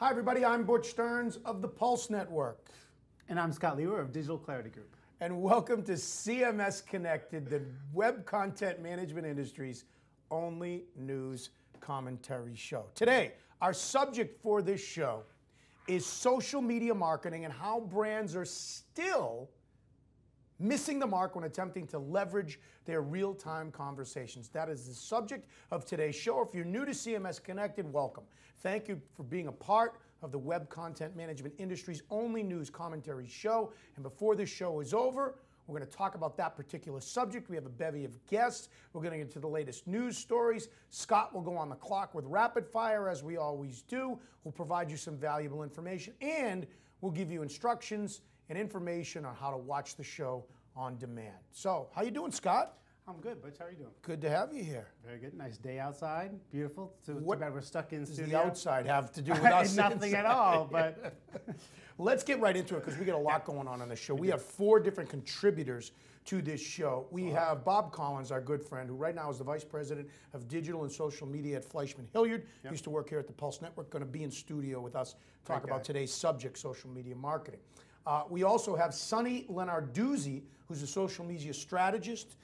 Hi, everybody. I'm Butch Stearns of the Pulse Network. And I'm Scott Lewer of Digital Clarity Group. And welcome to CMS-Connected, the web content management industry's only news commentary show. Today, our subject for this show is social media marketing and how brands are still missing the mark when attempting to leverage their real-time conversations. That is the subject of today's show. If you're new to CMS Connected, welcome. Thank you for being a part of the web content management industry's only news commentary show. And before this show is over, we're going to talk about that particular subject. We have a bevy of guests. We're going to get into the latest news stories. Scott will go on the clock with rapid fire, as we always do. We'll provide you some valuable information, and we'll give you instructions and information on how to watch the show on demand. So, how you doing, Scott? I'm good, Butch. How are you doing? Good to have you here. Very good. Nice day outside. Beautiful. Too bad we're stuck in Does studio. the outside have to do with us? Nothing at all, but... Let's get right into it because we got a lot going on the show. We have 4 different contributors to this show. We have Bob Collins, our good friend, who right now is the Vice President of Digital and Social Media at Fleishman Hilliard. Used to work here at the Pulse Network, going to be in studio with us, talk about today's subject, social media marketing. We also have Sunny Lenarduzzi, who's a social media strategist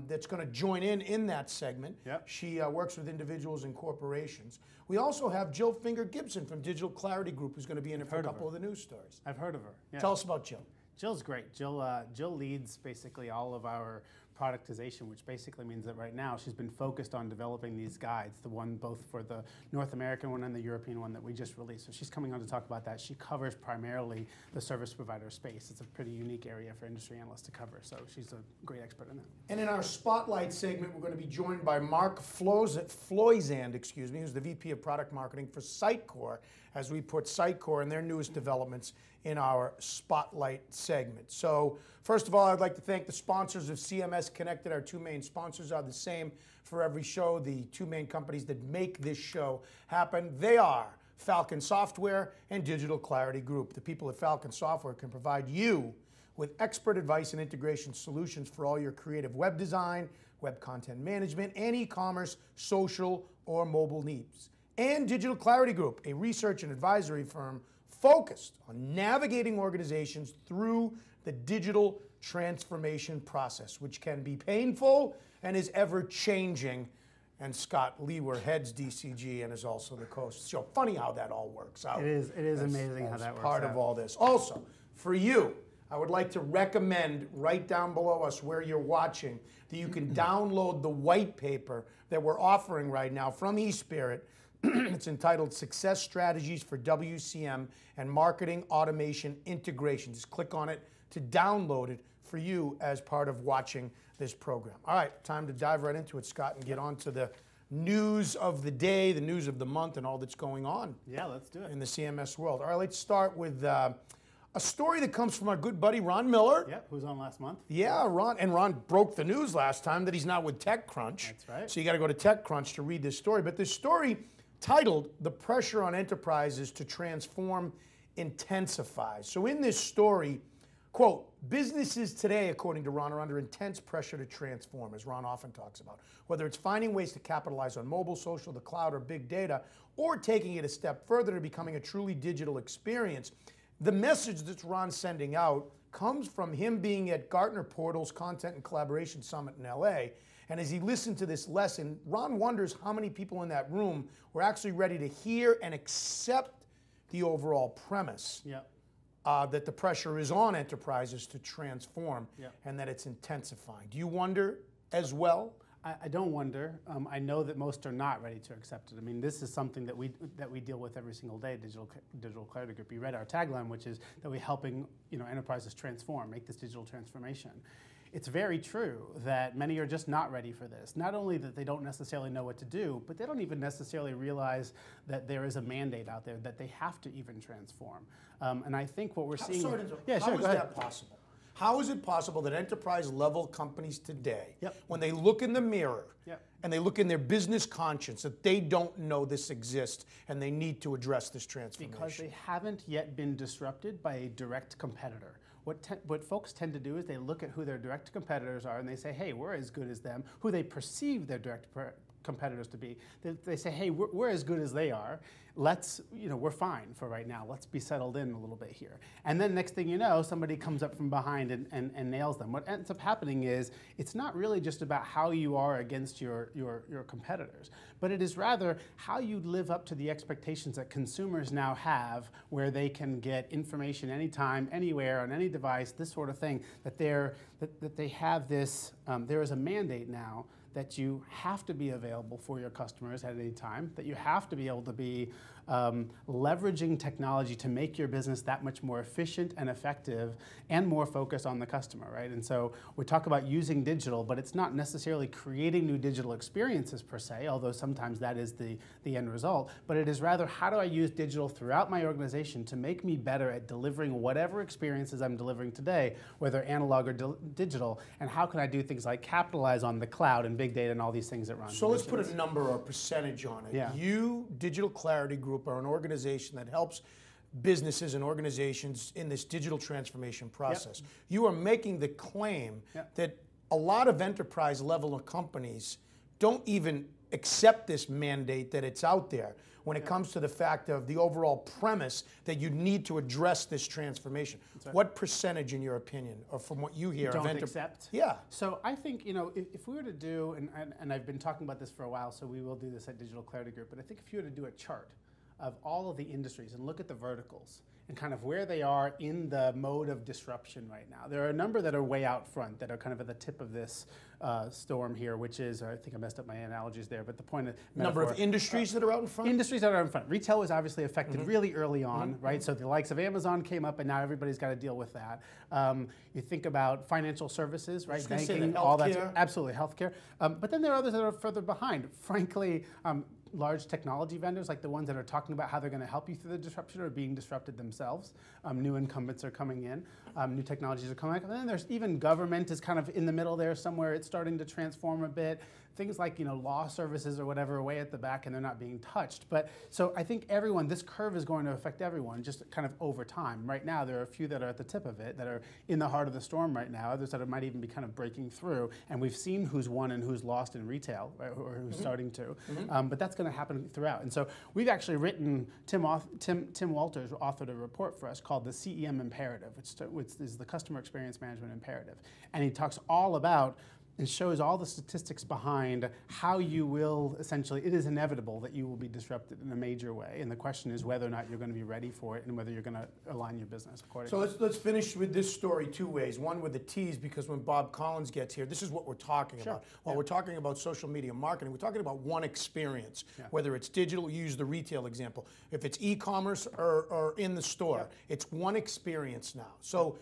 that's going to join in that segment. She works with individuals and corporations. We also have Jill Gibson from Digital Clarity Group, who's going to be in it for a couple of the news stories. I've heard of her. Yeah. Tell us about Jill. Jill's great. Jill leads basically all of our productization, which basically means that right now she's been focused on developing these guides, the one both for the North American one and the European one that we just released. So she's coming on to talk about that. She covers primarily the service provider space. It's a pretty unique area for industry analysts to cover, so she's a great expert in that. And in our Spotlight segment, we're going to be joined by Mark Floisand, who's the VP of Product Marketing for Sitecore, as we put Sitecore and their newest developments in our Spotlight segment. So, first of all, I'd like to thank the sponsors of CMS Connected. Our 2 main sponsors are the same for every show. The 2 main companies that make this show happen, they are Falcon Software and Digital Clarity Group. The people at Falcon Software can provide you with expert advice and integration solutions for all your creative web design, web content management, and e-commerce, social, or mobile needs. And Digital Clarity Group, a research and advisory firm focused on navigating organizations through the digital transformation process, which can be painful and is ever-changing. And Scott Lewer heads DCG and is also the host. So funny how that all works out. It is amazing how that works out. Part of all this. Also, for you, I would like to recommend right down below us where you're watching that you can download the white paper that we're offering right now from eSpirit. It's entitled Success Strategies for WCM and Marketing Automation Integration. Just click on it to download it for you as part of watching this program. All right, time to dive right into it, Scott, and get on to the news of the day, the news of the month, and all that's going on. Yeah, let's do it. In the CMS world. All right, let's start with a story that comes from our good buddy Ron Miller. Yep, who's on last month. Yeah, Ron broke the news last time that he's not with TechCrunch. That's right. So you got to go to TechCrunch to read this story. But this story, titled "The Pressure on Enterprises to Transform Intensifies." So in this story, quote, businesses today, according to Ron, are under intense pressure to transform, as Ron often talks about. Whether it's finding ways to capitalize on mobile, social, the cloud, or big data, or taking it a step further to becoming a truly digital experience. The message that Ron's sending out comes from him being at Gartner Portal's Content and Collaboration Summit in LA. And as he listened to this lesson, Ron wonders how many people in that room were actually ready to hear and accept the overall premise that the pressure is on enterprises to transform and that it's intensifying. Do you wonder as well? I don't wonder. I know that most are not ready to accept it. I mean, this is something that we deal with every single day at Digital Clarity Group. You read our tagline, which is that we're helping enterprises transform, make this digital transformation. It's very true that many are just not ready for this. Not only that they don't necessarily know what to do, but they don't even necessarily realize that there is a mandate out there that they have to even transform. And I think what we're seeing... How is that possible? How is it possible that enterprise-level companies today, when they look in the mirror and they look in their business conscience, that they don't know this exists and they need to address this transformation? Because they haven't yet been disrupted by a direct competitor. What folks tend to do is they look at who their direct competitors are and they say, hey, we're as good as them, who they perceive their direct competitors to be. They say, hey, we're as good as they are. Let's, we're fine for right now. Let's be settled in a little bit here. And then next thing you know, somebody comes up from behind and nails them. What ends up happening is it's not really just about how you are against your competitors, but it is rather how you live up to the expectations that consumers now have, where they can get information anytime, anywhere, on any device, this sort of thing, that they have this, there is a mandate now that you have to be available for your customers at any time, that you have to be able to be leveraging technology to make your business that much more efficient and effective and more focused on the customer, right? And so we talk about using digital, but it's not necessarily creating new digital experiences per se, although sometimes that is the end result, but it is rather how do I use digital throughout my organization to make me better at delivering whatever experiences I'm delivering today, whether analog or digital, and how can I do things like capitalize on the cloud and big data and all these things that run. So let's put a number or a percentage on it. Yeah. You, Digital Clarity Group, are an organization that helps businesses and organizations in this digital transformation process. Yep. You are making the claim that a lot of enterprise level companies don't even accept this mandate that it's out there when it comes to the fact of the overall premise that you need to address this transformation. Right. What percentage, in your opinion, or from what you hear, don't accept? Yeah. So I think, if we were to do, and I've been talking about this for a while, so we will do this at Digital Clarity Group, but I think if you were to do a chart of all of the industries and look at the verticals and kind of where they are in the mode of disruption right now. There are a number that are way out front that are kind of at the tip of this storm here, which is, I think I messed up my analogies there, but the point of number of industries that are out in front? Industries that are in front. Retail was obviously affected really early on, right? So the likes of Amazon came up and now everybody's got to deal with that. You think about financial services, right? Banking, all that. Absolutely, healthcare. But then there are others that are further behind. Frankly, large technology vendors, like the ones that are talking about how they're going to help you through the disruption, are being disrupted themselves. New incumbents are coming in. New technologies are coming in. And then there's even government is kind of in the middle there somewhere. It's starting to transform a bit. Things like law services or whatever are way at the back and they're not being touched. But so I think this curve is going to affect everyone just kind of over time. Right now there are a few that are at the tip of it, that are in the heart of the storm right now. Others that might even be kind of breaking through. And we've seen who's won and who's lost in retail, right, or who's starting to. But that's going to happen throughout. And so we've actually written, Tim Walters authored a report for us called the CEM Imperative, which is the Customer Experience Management Imperative. And he talks all about and shows all the statistics behind how you will essentially, it is inevitable that you will be disrupted in a major way. And the question is whether or not you're going to be ready for it and whether you're going to align your business accordingly. So let's finish with this story two ways. One with the tease, because when Bob Collins gets here, this is what we're talking about. While we're talking about social media marketing, we're talking about one experience, whether it's digital, use the retail example. If it's e-commerce or in the store, it's one experience now. So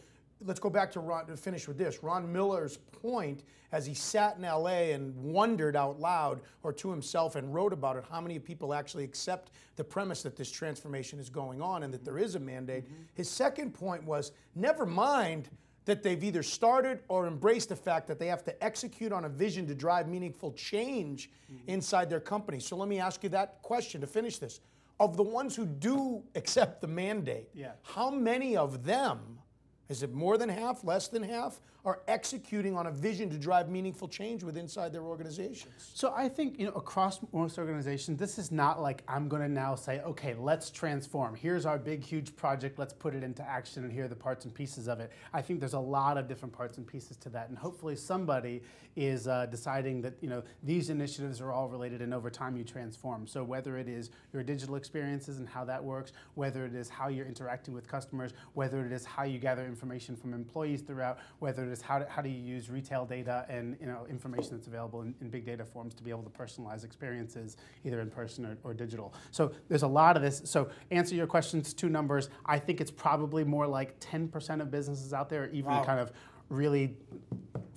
let's go back to Ron to finish with this. Ron Miller's point, as he sat in LA and wondered out loud or to himself and wrote about it, how many people actually accept the premise that this transformation is going on and that there is a mandate. His second point was, never mind that they've either started or embraced the fact that they have to execute on a vision to drive meaningful change inside their company. So let me ask you that question to finish this. Of the ones who do accept the mandate, how many of them, is it more than half, less than half, are executing on a vision to drive meaningful change inside their organizations? So I think across most organizations, this is not like I'm going to now say, okay, let's transform. Here's our big, huge project. Let's put it into action, and here are the parts and pieces of it. I think there's a lot of different parts and pieces to that, and hopefully somebody is deciding that these initiatives are all related, and over time you transform. So whether it is your digital experiences and how that works, whether it is how you're interacting with customers, whether it is how you gather information from employees throughout, whether it is how do you use retail data and information that's available in big data forms to be able to personalize experiences either in person or digital. So there's a lot of this. So answer your questions, two numbers. I think it's probably more like 10% of businesses out there are even kind of really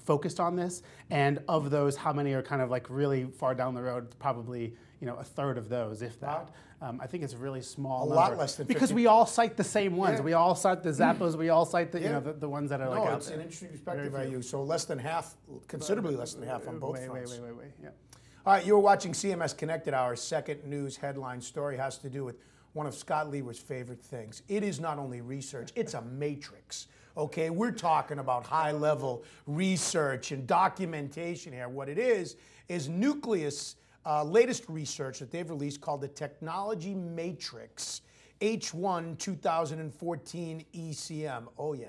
focused on this, and of those, how many are kind of like really far down the road? Probably a third of those, if that. I think it's a really small number. A lot less than 50. Because we all cite the same ones. We all cite the Zappos. We all cite the the ones that are like out there. No, it's an interesting perspective by you. So less than half, considerably less than half on both fronts. Way. Yeah. All right, you're watching CMS Connected. Our second news headline story has to do with one of Scott Lewer's favorite things. It is not only research, it's a matrix. Okay, we're talking about high-level research and documentation here. What it is nucleus latest research that they've released called the Technology Matrix H1 2014 ECM. Oh yeah,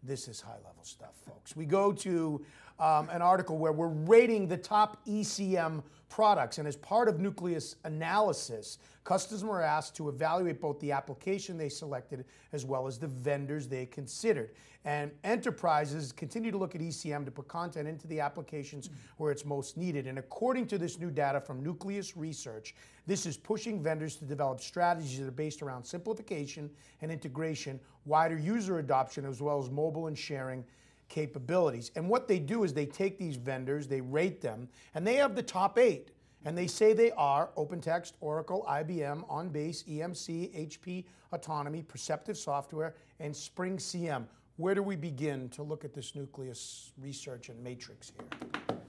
this is high-level stuff, folks. We go to an article where we're rating the top ECM products, and as part of Nucleus analysis, customers are asked to evaluate both the application they selected as well as the vendors they considered. And enterprises continue to look at ECM to put content into the applications where it's most needed. And according to this new data from Nucleus Research, this is pushing vendors to develop strategies that are based around simplification and integration, wider user adoption, as well as mobile and sharing capabilities. And what they do is they take these vendors, they rate them, and they have the top 8. And they say they are OpenText, Oracle, IBM, OnBase, EMC, HP, Autonomy, Perceptive Software, and Spring CM. Where do we begin to look at this Nucleus research and matrix here?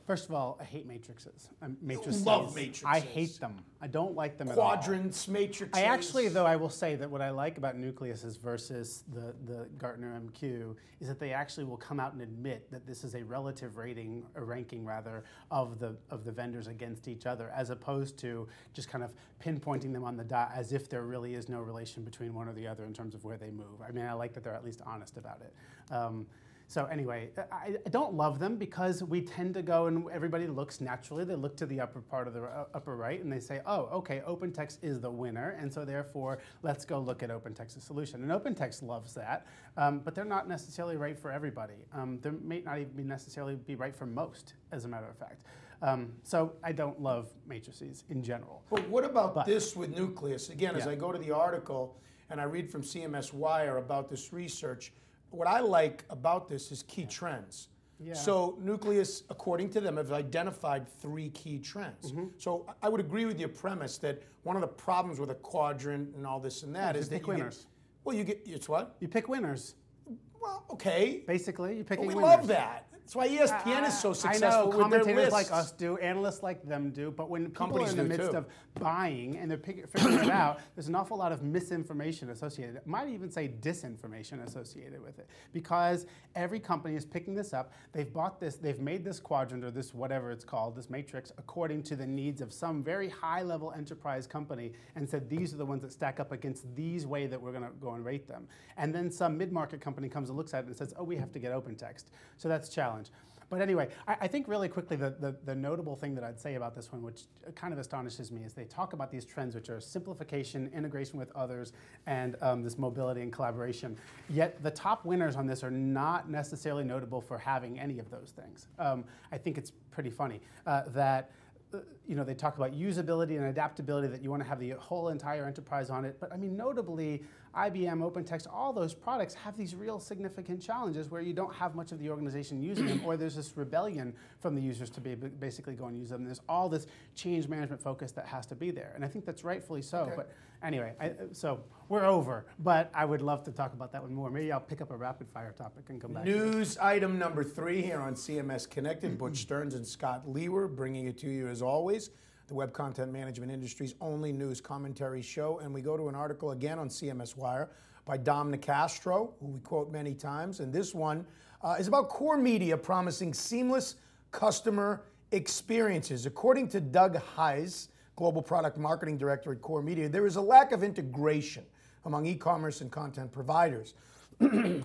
First of all, I hate matrices. Matrices. You love matrices. I hate them. I don't like them at all. Quadrants, matrices. I actually, though, I will say that what I like about Nucleus versus the Gartner MQ is that they actually will come out and admit that this is a relative rating, or ranking rather, of the vendors against each other, as opposed to just kind of pinpointing them on the dot as if there really is no relation between one or the other in terms of where they move. I mean, I like that they're at least honest about it. So anyway, I don't love them because we tend to go and everybody looks naturally. They look to the upper part of the upper right and they say, oh, okay, OpenText is the winner, and so therefore let's go look at OpenText's solution. And OpenText loves that, but they're not necessarily right for everybody. They may not even necessarily be right for most, as a matter of fact. So I don't love matrices in general. But what about this with Nucleus? Again, as I go to the article and I read from CMS Wire about this research, what I like about this is key trends. Yeah. So Nucleus, according to them, have identified 3 key trends. So I would agree with your premise that one of the problems with a quadrant and all this and that is that you pick winners. It's what? You pick winners. Well, okay. Basically, you're picking winners. We love that. That's why ESPN is so successful with their lists. Commentators like us do, analysts like them do, but when people are in the midst of buying and they're figuring it out, there's an awful lot of misinformation associated. I might even say disinformation associated with it, because every company is picking this up. They've bought this, they've made this quadrant or this whatever it's called, this matrix, according to the needs of some very high-level enterprise company, and said these are the ones that stack up against these way that we're going to go and rate them. And then some mid-market company comes and looks at it and says, oh, we have to get OpenText. So that's a challenge. But anyway, I think really quickly the notable thing that I'd say about this one, which kind of astonishes me, is they talk about these trends, which are simplification, integration with others, and this mobility and collaboration. Yet the top winners on this are not necessarily notable for having any of those things. I think it's pretty funny that they talk about usability and adaptability, that you want to have the whole entire enterprise on it. But I mean, notably, IBM, OpenText, all those products have these real significant challenges where you don't have much of the organization using them, or there's this rebellion from the users to basically go and use them. And there's all this change management focus that has to be there. And I think that's rightfully so. Okay. But anyway, so we're over. But I would love to talk about that one more. Maybe I'll pick up a rapid fire topic and come back. News item number 3 here on CMS Connected. Butch Stearns and Scott Lewer bringing it to you as always. The web content management industry's only news commentary show. And we go to an article again on CMS Wire by Dom Nicastro, who we quote many times. And this one is about core media promising seamless customer experiences. According to Doug Heiss, Global Product Marketing Director at Core Media, there is a lack of integration among e-commerce and content providers.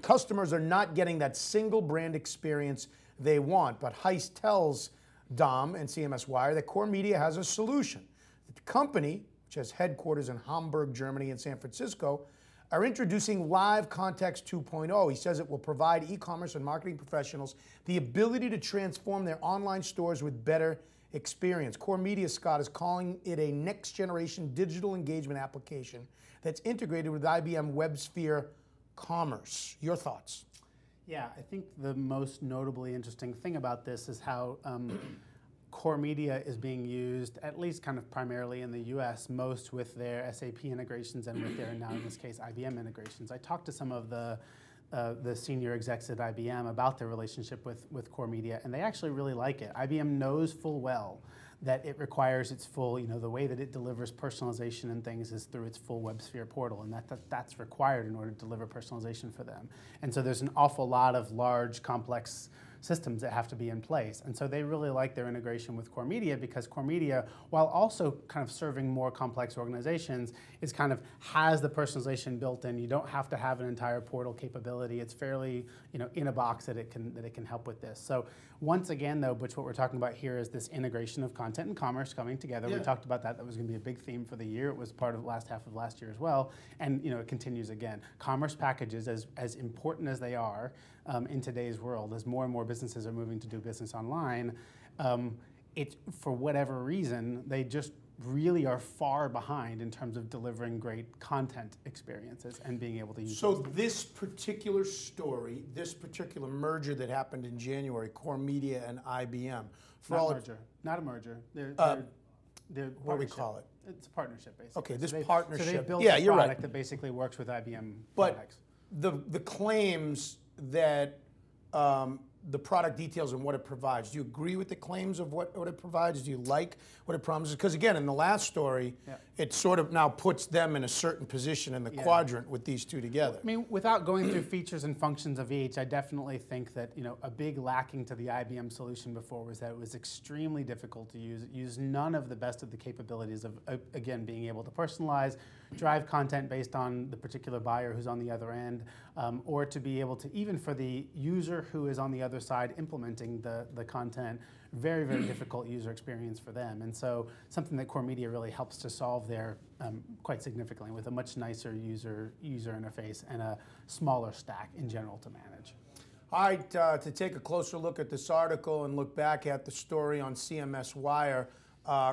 Customers are not getting that single brand experience they want. But Heiss tells Dom and CMS Wire that Core Media has a solution. The company, which has headquarters in Hamburg, Germany, and San Francisco, are introducing Live Context 2.0. He says it will provide e-commerce and marketing professionals the ability to transform their online stores with better experience. Core Media, Scott, is calling it a next-generation digital engagement application that's integrated with IBM WebSphere Commerce. Your thoughts? Yeah, I think the most notably interesting thing about this is how Core Media is being used, at least kind of primarily in the US, most with their SAP integrations and with their, now in this case, IBM integrations. I talked to some of the senior execs at IBM about their relationship with Core Media, and they actually really like it. IBM knows full well that it requires its full, the way that it delivers personalization and things is through its full WebSphere portal, and that's required in order to deliver personalization for them. And so there's an awful lot of large, complex systems that have to be in place. And so they really like their integration with Core Media, because Core Media, while also kind of serving more complex organizations, is kind of has the personalization built in. You don't have to have an entire portal capability. It's fairly, in a box that it can help with this. So once again, though, Butch, what we're talking about here is this integration of content and commerce coming together. Yeah. We talked about that. That was going to be a big theme for the year. It was part of the last half of last year as well. And it continues again. Commerce packages, as important as they are in today's world, as more and more businesses are moving to do business online, for whatever reason, they just really are far behind in terms of delivering great content experiences and being able to use. So this particular story, this particular merger that happened in January, Core Media and IBM, not a merger. They're what do we call it? It's a partnership, basically. Okay, this partnership. So they built a product that basically works with IBM products. But the claims that the product details and what it provides. Do you agree with the claims of what it provides? Do you like what it promises? Because again, in the last story, it sort of now puts them in a certain position in the quadrant with these two together. I mean, without going through features and functions of each, I definitely think that a big lacking to the IBM solution before was that it was extremely difficult to use. It used none of the best of the capabilities of, again, being able to personalize, drive content based on the particular buyer who's on the other end, or to be able to, even for the user who is on the other side implementing the content, very, very difficult user experience for them. And so something that Core Media really helps to solve there quite significantly, with a much nicer user interface and a smaller stack in general to manage. All right, to take a closer look at this article and look back at the story on CMS Wire,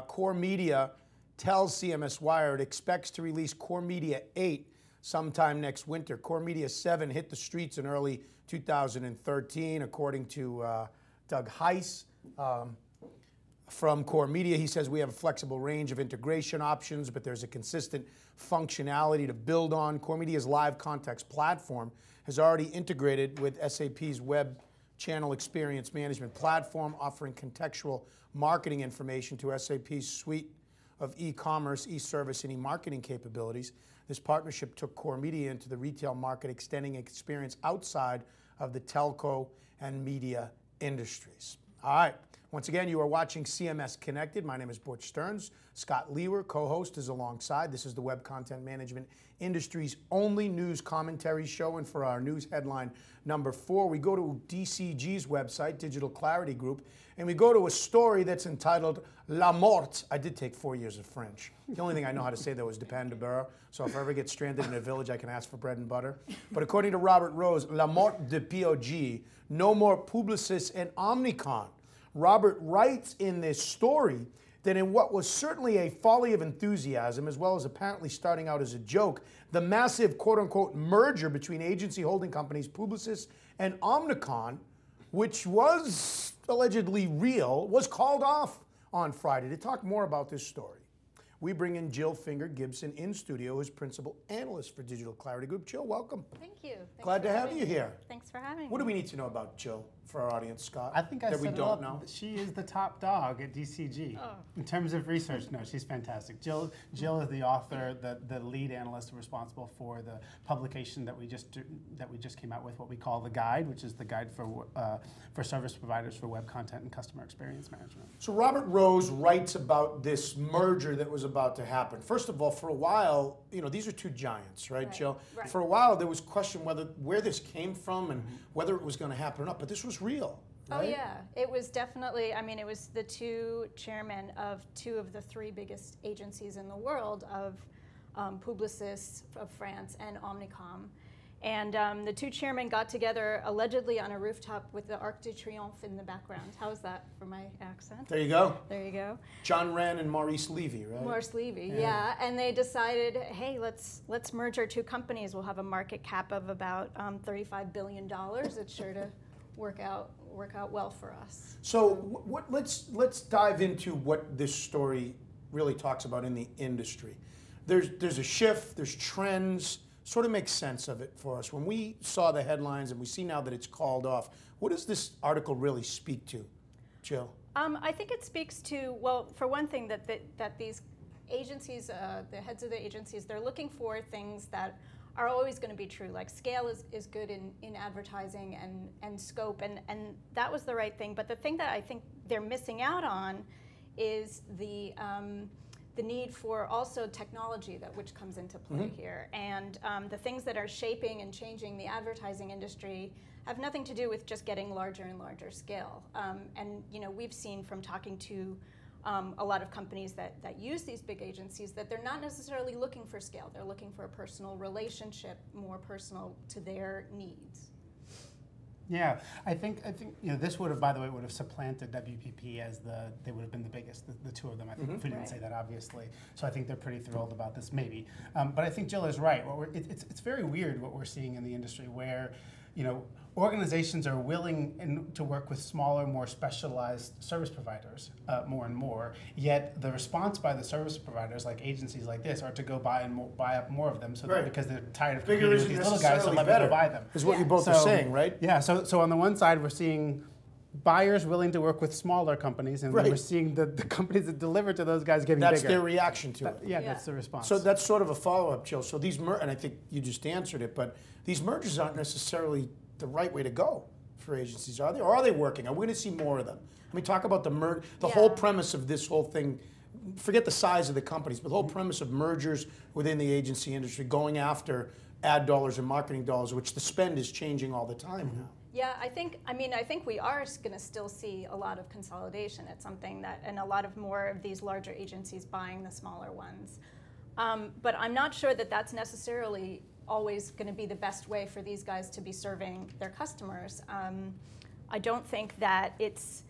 Core Media tells CMS Wire it expects to release Core Media 8 sometime next winter. Core Media 7 hit the streets in early 2013, according to Doug Heiss from Core Media. He says we have a flexible range of integration options, but there's a consistent functionality to build on. Core Media's live context platform has already integrated with SAP's Web Channel Experience Management platform, offering contextual marketing information to SAP's suite of e-commerce, e-service, and e-marketing capabilities. This partnership took Core Media into the retail market, extending experience outside of the telco and media industries. All right. Once again, you are watching CMS Connected. My name is Butch Stearns. Scott Lewer, co-host, is alongside. This is the web content management industry's only news commentary show. And for our news headline number 4, we go to DCG's website, Digital Clarity Group, and we go to a story that's entitled La Mort. I did take 4 years of French. The only thing I know how to say, though, is dépend de beurre. So if I ever get stranded in a village, I can ask for bread and butter. But according to Robert Rose, La Mort de POG, no more Publicis and Omnicom. Robert writes in this story that in what was certainly a folly of enthusiasm, as well as apparently starting out as a joke, the massive quote-unquote merger between agency holding companies Publicis and Omnicom, which was allegedly real, was called off on Friday. To talk more about this story, we bring in Jill Finger-Gibson in studio, who's principal analyst for Digital Clarity Group. Jill, welcome. Thank you. Glad to have you here. Thanks for having me. What do we need to know about Jill for our audience, Scott? I think I that said we don't up. know. She is the top dog at DCG in terms of research. No, she's fantastic. Jill is the author, the lead analyst responsible for the publication that we just came out with, what we call the Guide, which is the guide for service providers for web content and customer experience management. So Robert Rose writes about this merger that was about to happen. First of all, for a while, these are two giants, right, Jill? Right. For a while, there was question where this came from and whether it was going to happen or not. But this was real, right? Oh yeah, it was definitely. I mean, it was the two chairmen of two of the three biggest agencies in the world, of Publicis of France and Omnicom. And the two chairmen got together allegedly on a rooftop with the Arc de Triomphe in the background. How's that for my accent? There you go. There you go. John Wren and Maurice Levy, right? Maurice Levy, yeah. And they decided, hey, let's merge our two companies. We'll have a market cap of about $35 billion. It's sure to work out well for us. So let's dive into what this story really talks about in the industry. There's a shift. There's trends. Sort of make sense of it for us. When we saw the headlines and we see now that it's called off, what does this article really speak to, Jill? I think it speaks to, well, for one thing, that these agencies, the heads of the agencies, they're looking for things that are always going to be true. Like scale is good in advertising and scope, and that was the right thing. But the thing that I think they're missing out on is the need for also technology which comes into play here. And the things that are shaping and changing the advertising industry have nothing to do with just getting larger and larger scale. And we've seen from talking to a lot of companies that use these big agencies that they're not necessarily looking for scale. They're looking for a personal relationship, more personal to their needs. Yeah, I think this would have, by the way, would have supplanted WPP as they would have been the biggest, the two of them. I think if we didn't say that, obviously. So I think they're pretty thrilled about this, maybe. But I think Jill is right. It's very weird what we're seeing in the industry where, organizations are willing to work with smaller, more specialized service providers more and more. Yet the response by the service providers, like agencies like this, are to go buy up more of them, so that because they're tired of competing with these little guys, so let me go buy them. Is what you both are saying, right? Yeah. So on the one side, we're seeing buyers willing to work with smaller companies, and we're seeing the companies that deliver to those guys getting bigger. That's their reaction to it. Yeah, that's the response. So that's sort of a follow-up, Jill. So these and I think you just answered it, but these mergers aren't necessarily the right way to go for agencies, are they? Or are they working? Are we going to see more of them? I mean, talk about the whole premise of this whole thing. Forget the size of the companies, but the whole premise of mergers within the agency industry, going after ad dollars and marketing dollars, which the spend is changing all the time now. Yeah, I think we are going to still see a lot of consolidation. It's something and a lot of more of these larger agencies buying the smaller ones. But I'm not sure that that's necessarily always going to be the best way for these guys to be serving their customers. I don't think that it's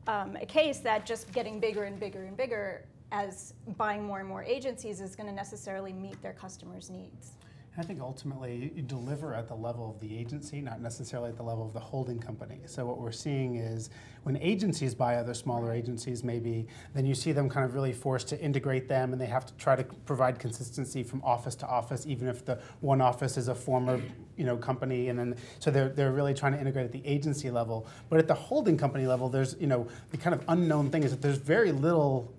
a case that just getting bigger and bigger and bigger as buying more and more agencies is going to necessarily meet their customers' needs. I think ultimately you deliver at the level of the agency, not necessarily at the level of the holding company. So what we're seeing is when agencies buy other smaller agencies maybe, then you see them kind of really forced to integrate them, and they have to try to provide consistency from office to office, even if the one office is a former company, and then so they're really trying to integrate at the agency level. But at the holding company level, there's the kind of unknown thing is that there's very little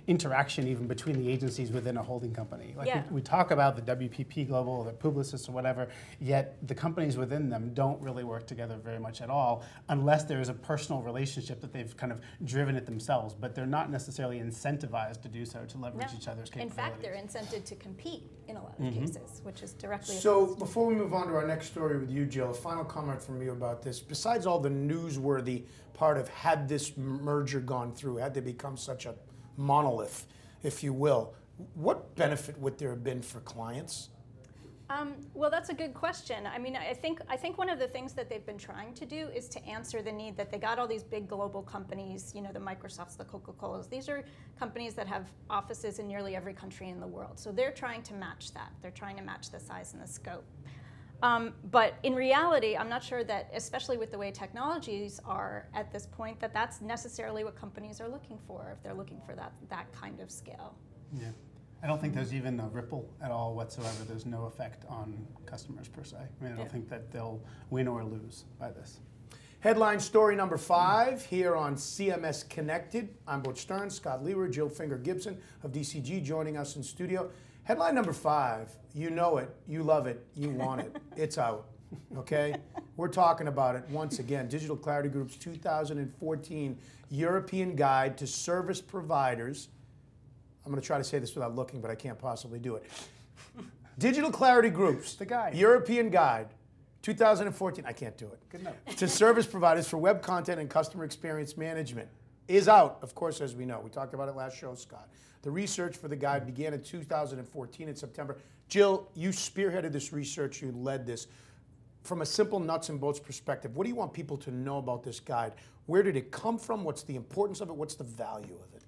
interaction even between the agencies within a holding company. Like we talk about the WPP Global, or the Publicis or whatever, yet the companies within them don't really work together very much at all unless there is a personal relationship that they've kind of driven it themselves, but they're not necessarily incentivized to do so, to leverage each other's capabilities. In fact, they're incented to compete in a lot of cases, which is directly So before we move on to our next story with you, Jill, a final comment from you about this. Besides all the newsworthy part of had this merger gone through, had they become such a monolith, if you will, what benefit would there have been for clients? Well, that's a good question. I mean, I think one of the things that they've been trying to do is to answer the need that they got all these big global companies, the Microsofts, the Coca-Colas. These are companies that have offices in nearly every country in the world. So they're trying to match that. They're trying to match the size and the scope. But in reality, I'm not sure that, especially with the way technologies are at this point, that that's necessarily what companies are looking for if they're looking for that kind of scale. Yeah. I don't think there's even a ripple at all whatsoever. There's no effect on customers per se. I mean, I don't think that they'll win or lose by this. Headline story number 5 here on CMS-Connected. I'm Butch Stern, Scott Lewer, Jill Finger-Gibson of DCG joining us in studio. Headline number 5, you know it, you love it, you want it. It's out, okay? We're talking about it once again. Digital Clarity Group's 2014 European Guide to Service Providers. I'm going to try to say this without looking, but I can't possibly do it. Digital Clarity Group's the guide. European Guide, 2014. I can't do it. Good enough. To service providers for web content and customer experience management is out, of course, as we know. We talked about it last show, Scott. The research for the guide began in 2014 in September. Jill, you spearheaded this research. You led this. From a simple nuts and bolts perspective, what do you want people to know about this guide? Where did it come from? What's the importance of it? What's the value of it?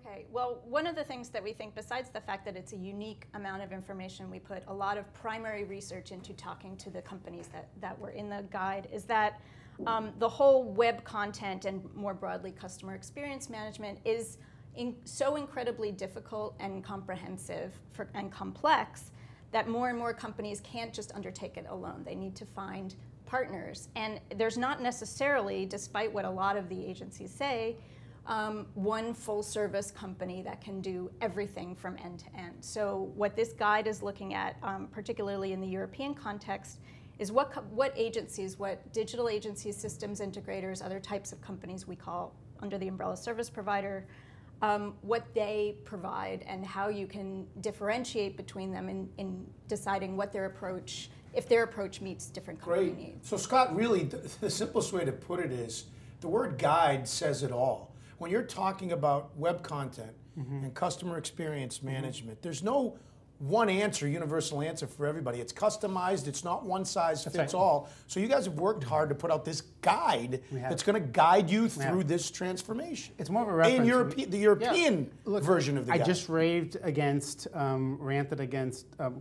Okay, well, one of the things that we think, besides the fact that it's a unique amount of information, we put a lot of primary research into talking to the companies that were in the guide, is that the whole web content and more broadly customer experience management is so incredibly difficult and comprehensive and complex that more and more companies can't just undertake it alone. They need to find partners. And there's not necessarily, despite what a lot of the agencies say, one full service company that can do everything from end to end. So what this guide is looking at, particularly in the European context, is what agencies, what digital agencies, systems integrators, other types of companies we call under the umbrella service provider, what they provide and how you can differentiate between them in deciding what their approach, if their approach meets different company needs. So Scott, really, the simplest way to put it is, the word guide says it all. When you're talking about web content and customer experience management, there's no one answer, universal answer for everybody. It's customized. It's not one size fits all. So you guys have worked hard to put out this guide that's going to guide you through this transformation. It's more of a reference. In the European version of the guide. I just ranted against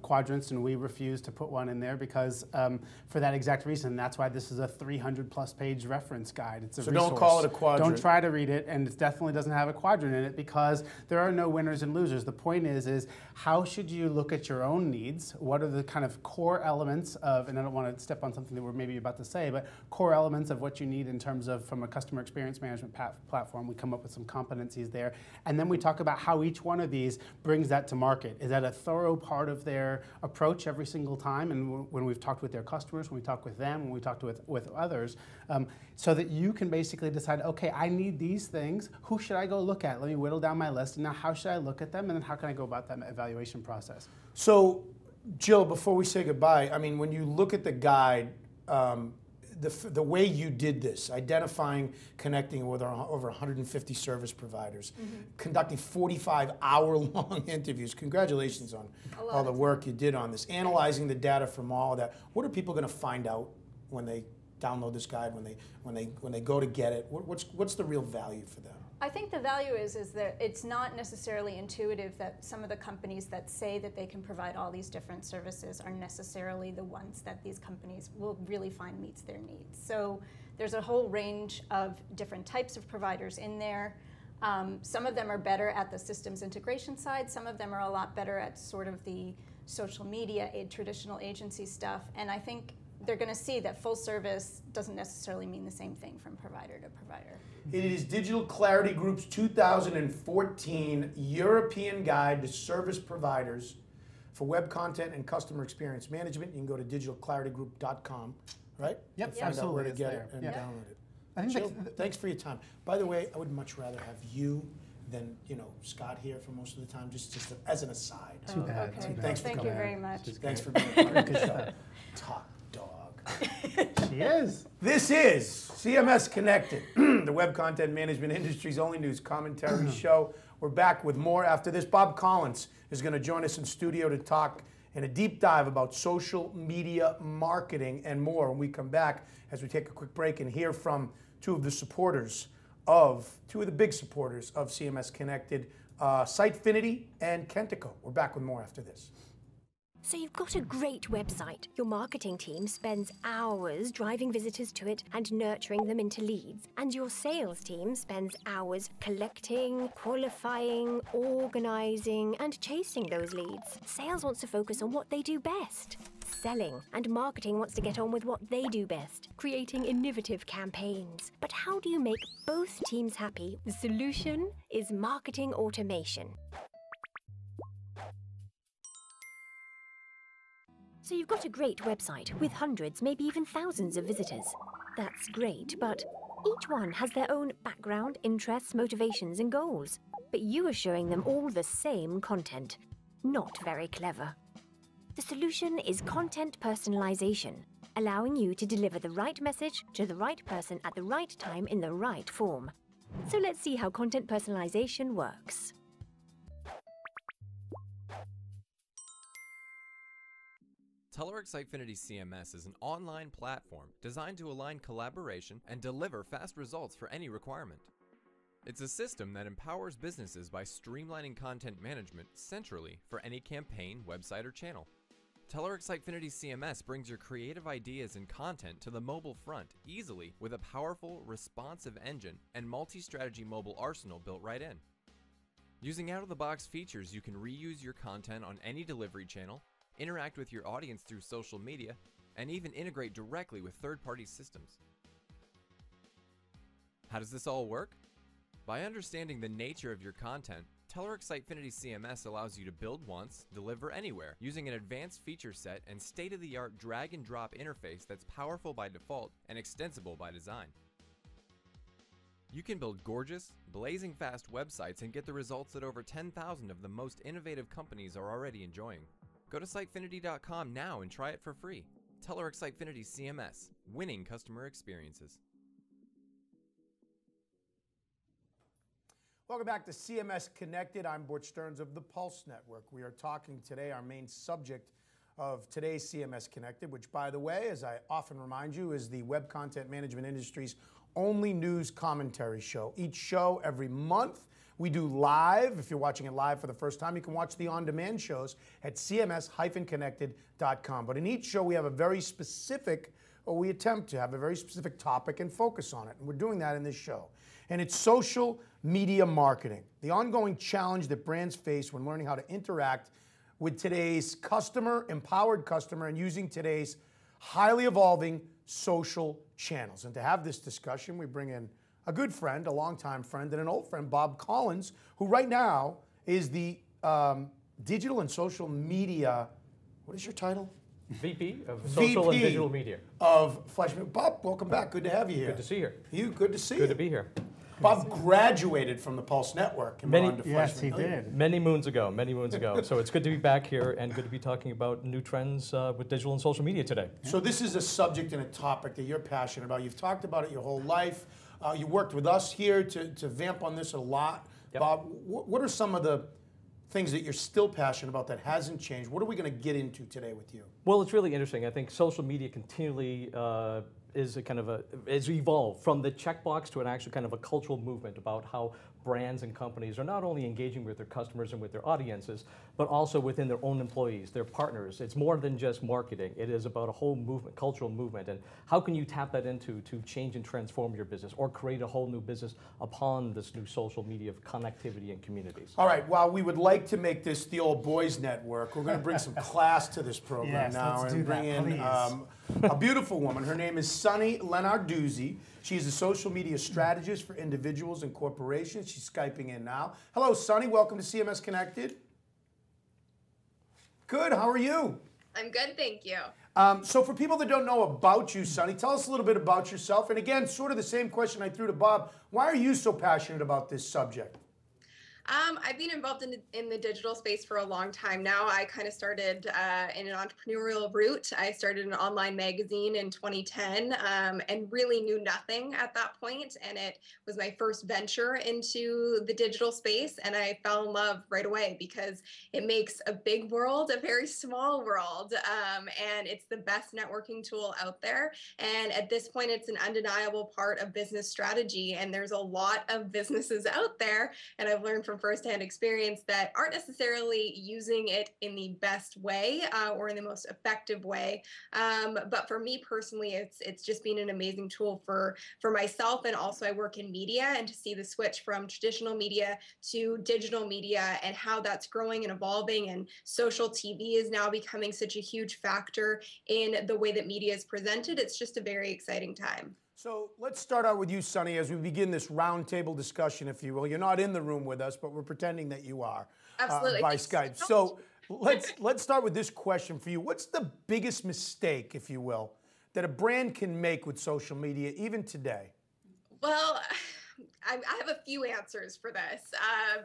quadrants, and we refused to put one in there because for that exact reason. That's why this is a 300+ page reference guide. It's a resource. Don't call it a quadrant. Don't try to read it, and it definitely doesn't have a quadrant in it because there are no winners and losers. The point is how should you look at your own needs? What are the kind of core elements of, and I don't want to step on something that we're maybe about to say, but core elements of what you need in terms of from a customer experience management platform. We come up with some competencies there. And then we talk about how each one of these brings that to market. Is that a thorough part of their approach every single time? And when we've talked with their customers, when we talk with them, when we talked with others, so that you can basically decide, okay, I need these things. Who should I go look at? Let me whittle down my list. And now how should I look at them? And then how can I go about that evaluation process? So, Jill, before we say goodbye, I mean, when you look at the guide, the way you did this, identifying, connecting with over 150 service providers, conducting 45-hour-long interviews. Congratulations on all the work you did on this. Analyzing the data from all of that. What are people going to find out when they download this guide? When they go to get it? What's the real value for them? I think the value is that it's not necessarily intuitive that some of the companies that say that they can provide all these different services are necessarily the ones that these companies will really find meets their needs. So there's a whole range of different types of providers in there. Some of them are better at the systems integration side. Some of them are a lot better at sort of the social media, traditional agency stuff. And I think they're going to see that full service doesn't necessarily mean the same thing from provider to provider. It is Digital Clarity Group's 2014 European Guide to Service Providers for Web Content and Customer Experience Management. You can go to digitalclaritygroup.com, right? Yep, Find absolutely. out where to It's get there. it and download it. I think Jill, thanks for your time. By the way, I would much rather have you than Scott here for most of the time, just as an aside. Too bad. Okay. Thanks for Thank coming. you very much. Thanks for being part of the show. Top dog. She is. This is CMS Connected, the web content management industry's only news commentary show. We're back with more after this. Bob Collins is going to join us in studio to talk in a deep dive about social media marketing and more when we come back, as we take a quick break and hear from two of the big supporters of CMS Connected, Sitefinity and Kentico. We're back with more after this. So you've got a great website. Your marketing team spends hours driving visitors to it and nurturing them into leads. And your sales team spends hours collecting, qualifying, organizing, and chasing those leads. Sales wants to focus on what they do best, selling. And marketing wants to get on with what they do best, creating innovative campaigns. But how do you make both teams happy? The solution is marketing automation. So you've got a great website with hundreds, maybe even thousands of visitors. That's great, but each one has their own background, interests, motivations, and goals. But you are showing them all the same content. Not very clever. The solution is content personalization, allowing you to deliver the right message to the right person at the right time in the right form. So let's see how content personalization works. Telerik Sitefinity CMS is an online platform designed to align collaboration and deliver fast results for any requirement. It's a system that empowers businesses by streamlining content management centrally for any campaign, website, or channel. Telerik Sitefinity CMS brings your creative ideas and content to the mobile front easily with a powerful, responsive engine and multi-strategy mobile arsenal built right in. Using out-of-the-box features, you can reuse your content on any delivery channel, interact with your audience through social media, and even integrate directly with third-party systems. How does this all work? By understanding the nature of your content, Telerik Sitefinity CMS allows you to build once, deliver anywhere, using an advanced feature set and state-of-the-art drag-and-drop interface that's powerful by default and extensible by design. You can build gorgeous, blazing fast websites and get the results that over 10,000 of the most innovative companies are already enjoying. Go to Sitefinity.com now and try it for free. Telerik Sitefinity CMS, winning customer experiences. Welcome back to CMS Connected. I'm Butch Stearns of the Pulse Network. We are talking today, our main subject of today's CMS Connected, which, by the way, as I often remind you, is the web content management industry's only news commentary show. Each show every month we do live. If you're watching it live for the first time, you can watch the on-demand shows at cms-connected.com. But in each show we have a very specific, or we attempt to have a very specific topic and focus on it. And we're doing that in this show. And it's social media marketing, the ongoing challenge that brands face when learning how to interact with today's customer, empowered customer, and using today's highly evolving social channels. And to have this discussion, we bring in a good friend, a longtime friend, and an old friend, Bob Collins, who right now is the digital and social media, what is your title? VP of Social and Digital Media. Of Fleshman. Bob, welcome back. Good to have you here. Good to see you here. You, good to see you. Good to be here. Bob graduated from the Pulse Network and went on to Yes, he Fleshman. did. Many moons ago. So it's good to be back here and good to be talking about new trends with digital and social media today. So this is a subject and a topic that you're passionate about. You've talked about it your whole life. You worked with us here to vamp on this a lot. Yep. Bob, what are some of the things that you're still passionate about that hasn't changed? What are we going to get into today with you? Well, it's really interesting. I think social media continually is evolved from the checkbox to an actual kind of a cultural movement about how brands and companies are not only engaging with their customers and with their audiences, but also within their own employees, their partners. It's more than just marketing. It is about a whole movement, cultural movement, and how can you tap that into to change and transform your business or create a whole new business upon this new social media of connectivity and communities. All right, while we would like to make this the old boys network, we're going to bring some class to this program Yes, now let's and do bring that, in a beautiful woman. Her name is Sunny Lenarduzzi. She's a social media strategist for individuals and corporations. She's Skyping in now. Hello, Sunny. Welcome to CMS Connected. Good. How are you? I'm good, thank you. So for people that don't know about you, Sunny, tell us a little bit about yourself. And again, sort of the same question I threw to Bob. Why are you so passionate about this subject? I've been involved in the digital space for a long time now. I kind of started in an entrepreneurial route. I started an online magazine in 2010 and really knew nothing at that point. And it was my first venture into the digital space. And I fell in love right away because it makes a big world a very small world. And it's the best networking tool out there. And at this point, it's an undeniable part of business strategy. And there's a lot of businesses out there. And I've learned from firsthand experience that aren't necessarily using it in the best way or in the most effective way. But for me personally, it's just been an amazing tool for myself. And also I work in media, and to see the switch from traditional media to digital media and how that's growing and evolving, and social TV is now becoming such a huge factor in the way that media is presented. It's just a very exciting time. So let's start out with you, Sunny, as we begin this roundtable discussion, if you will. You're not in the room with us, but we're pretending that you are. Absolutely. By Skype. So let's start with this question for you. What's the biggest mistake, if you will, that a brand can make with social media, even today? Well, I have a few answers for this,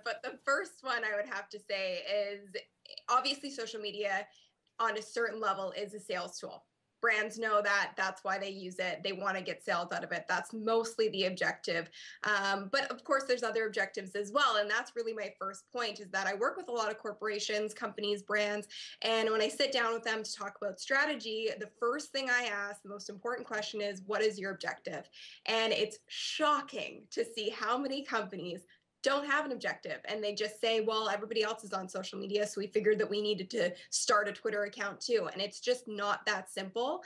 but the first one I would have to say is obviously social media on a certain level is a sales tool. Brands know that. That's why they use it. They want to get sales out of it. That's mostly the objective. But of course, there's other objectives as well. And that's really my first point, is that I work with a lot of corporations, companies, brands. And when I sit down with them to talk about strategy, the first thing I ask, the most important question is, what is your objective? And it's shocking to see how many companies don't have an objective, and they just say, well, everybody else is on social media, so we figured that we needed to start a Twitter account too. And it's just not that simple.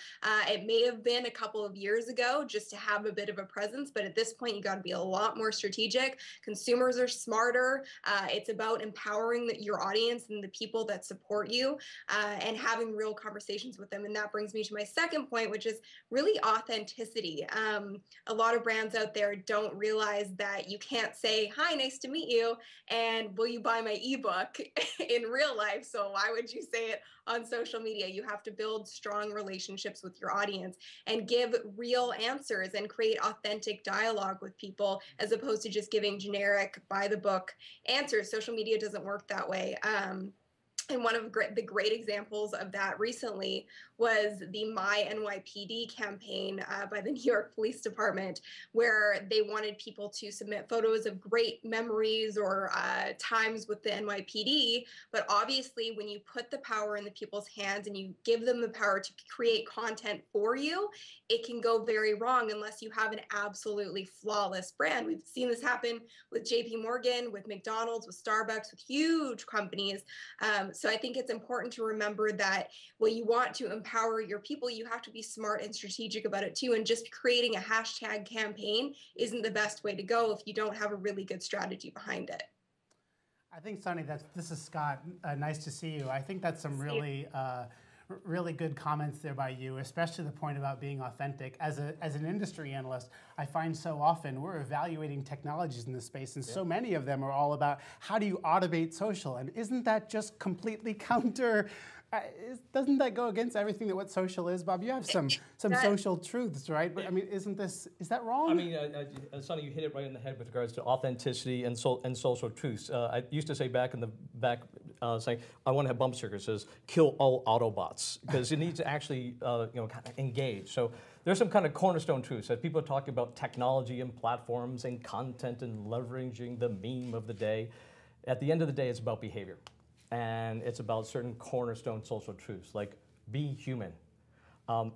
It may have been a couple of years ago just to have a bit of a presence, but at this point you got to be a lot more strategic. Consumers are smarter. It's about empowering your audience and the people that support you, and having real conversations with them. And that brings me to my second point, which is really authenticity. A lot of brands out there don't realize that you can't say, hi, nice to meet you, and will you buy my ebook in real life? So why would you say it on social media? You have to build strong relationships with your audience and give real answers and create authentic dialogue with people, as opposed to just giving generic by the book answers. Social media doesn't work that way. And one of the great examples of that recently was the My NYPD campaign by the New York Police Department, where they wanted people to submit photos of great memories or times with the NYPD. But obviously, when you put the power in the people's hands and you give them the power to create content for you, it can go very wrong unless you have an absolutely flawless brand. We've seen this happen with JP Morgan, with McDonald's, with Starbucks, with huge companies. So I think it's important to remember that when you want to empower your people, you have to be smart and strategic about it too. And just creating a hashtag campaign isn't the best way to go if you don't have a really good strategy behind it. I think, Sunny, this is Scott. Nice to see you. I think that's some really good comments there by you, especially the point about being authentic. As an industry analyst, I find so often we're evaluating technologies in this space, and so many of them are all about how do you automate social, and isn't that just completely counter? Doesn't that go against everything that what social is, Bob? You have some social truths, right? But I mean, is that wrong? I mean, Sonny, you hit it right in the head with regards to authenticity and social truths. I used to say saying I want to have bump stickers says kill all Autobots, because you need to actually kind of engage. So there's some kind of cornerstone truths that people are talking about: technology and platforms and content and leveraging the meme of the day. At the end of the day, it's about behavior. And it's about certain cornerstone social truths, like be human.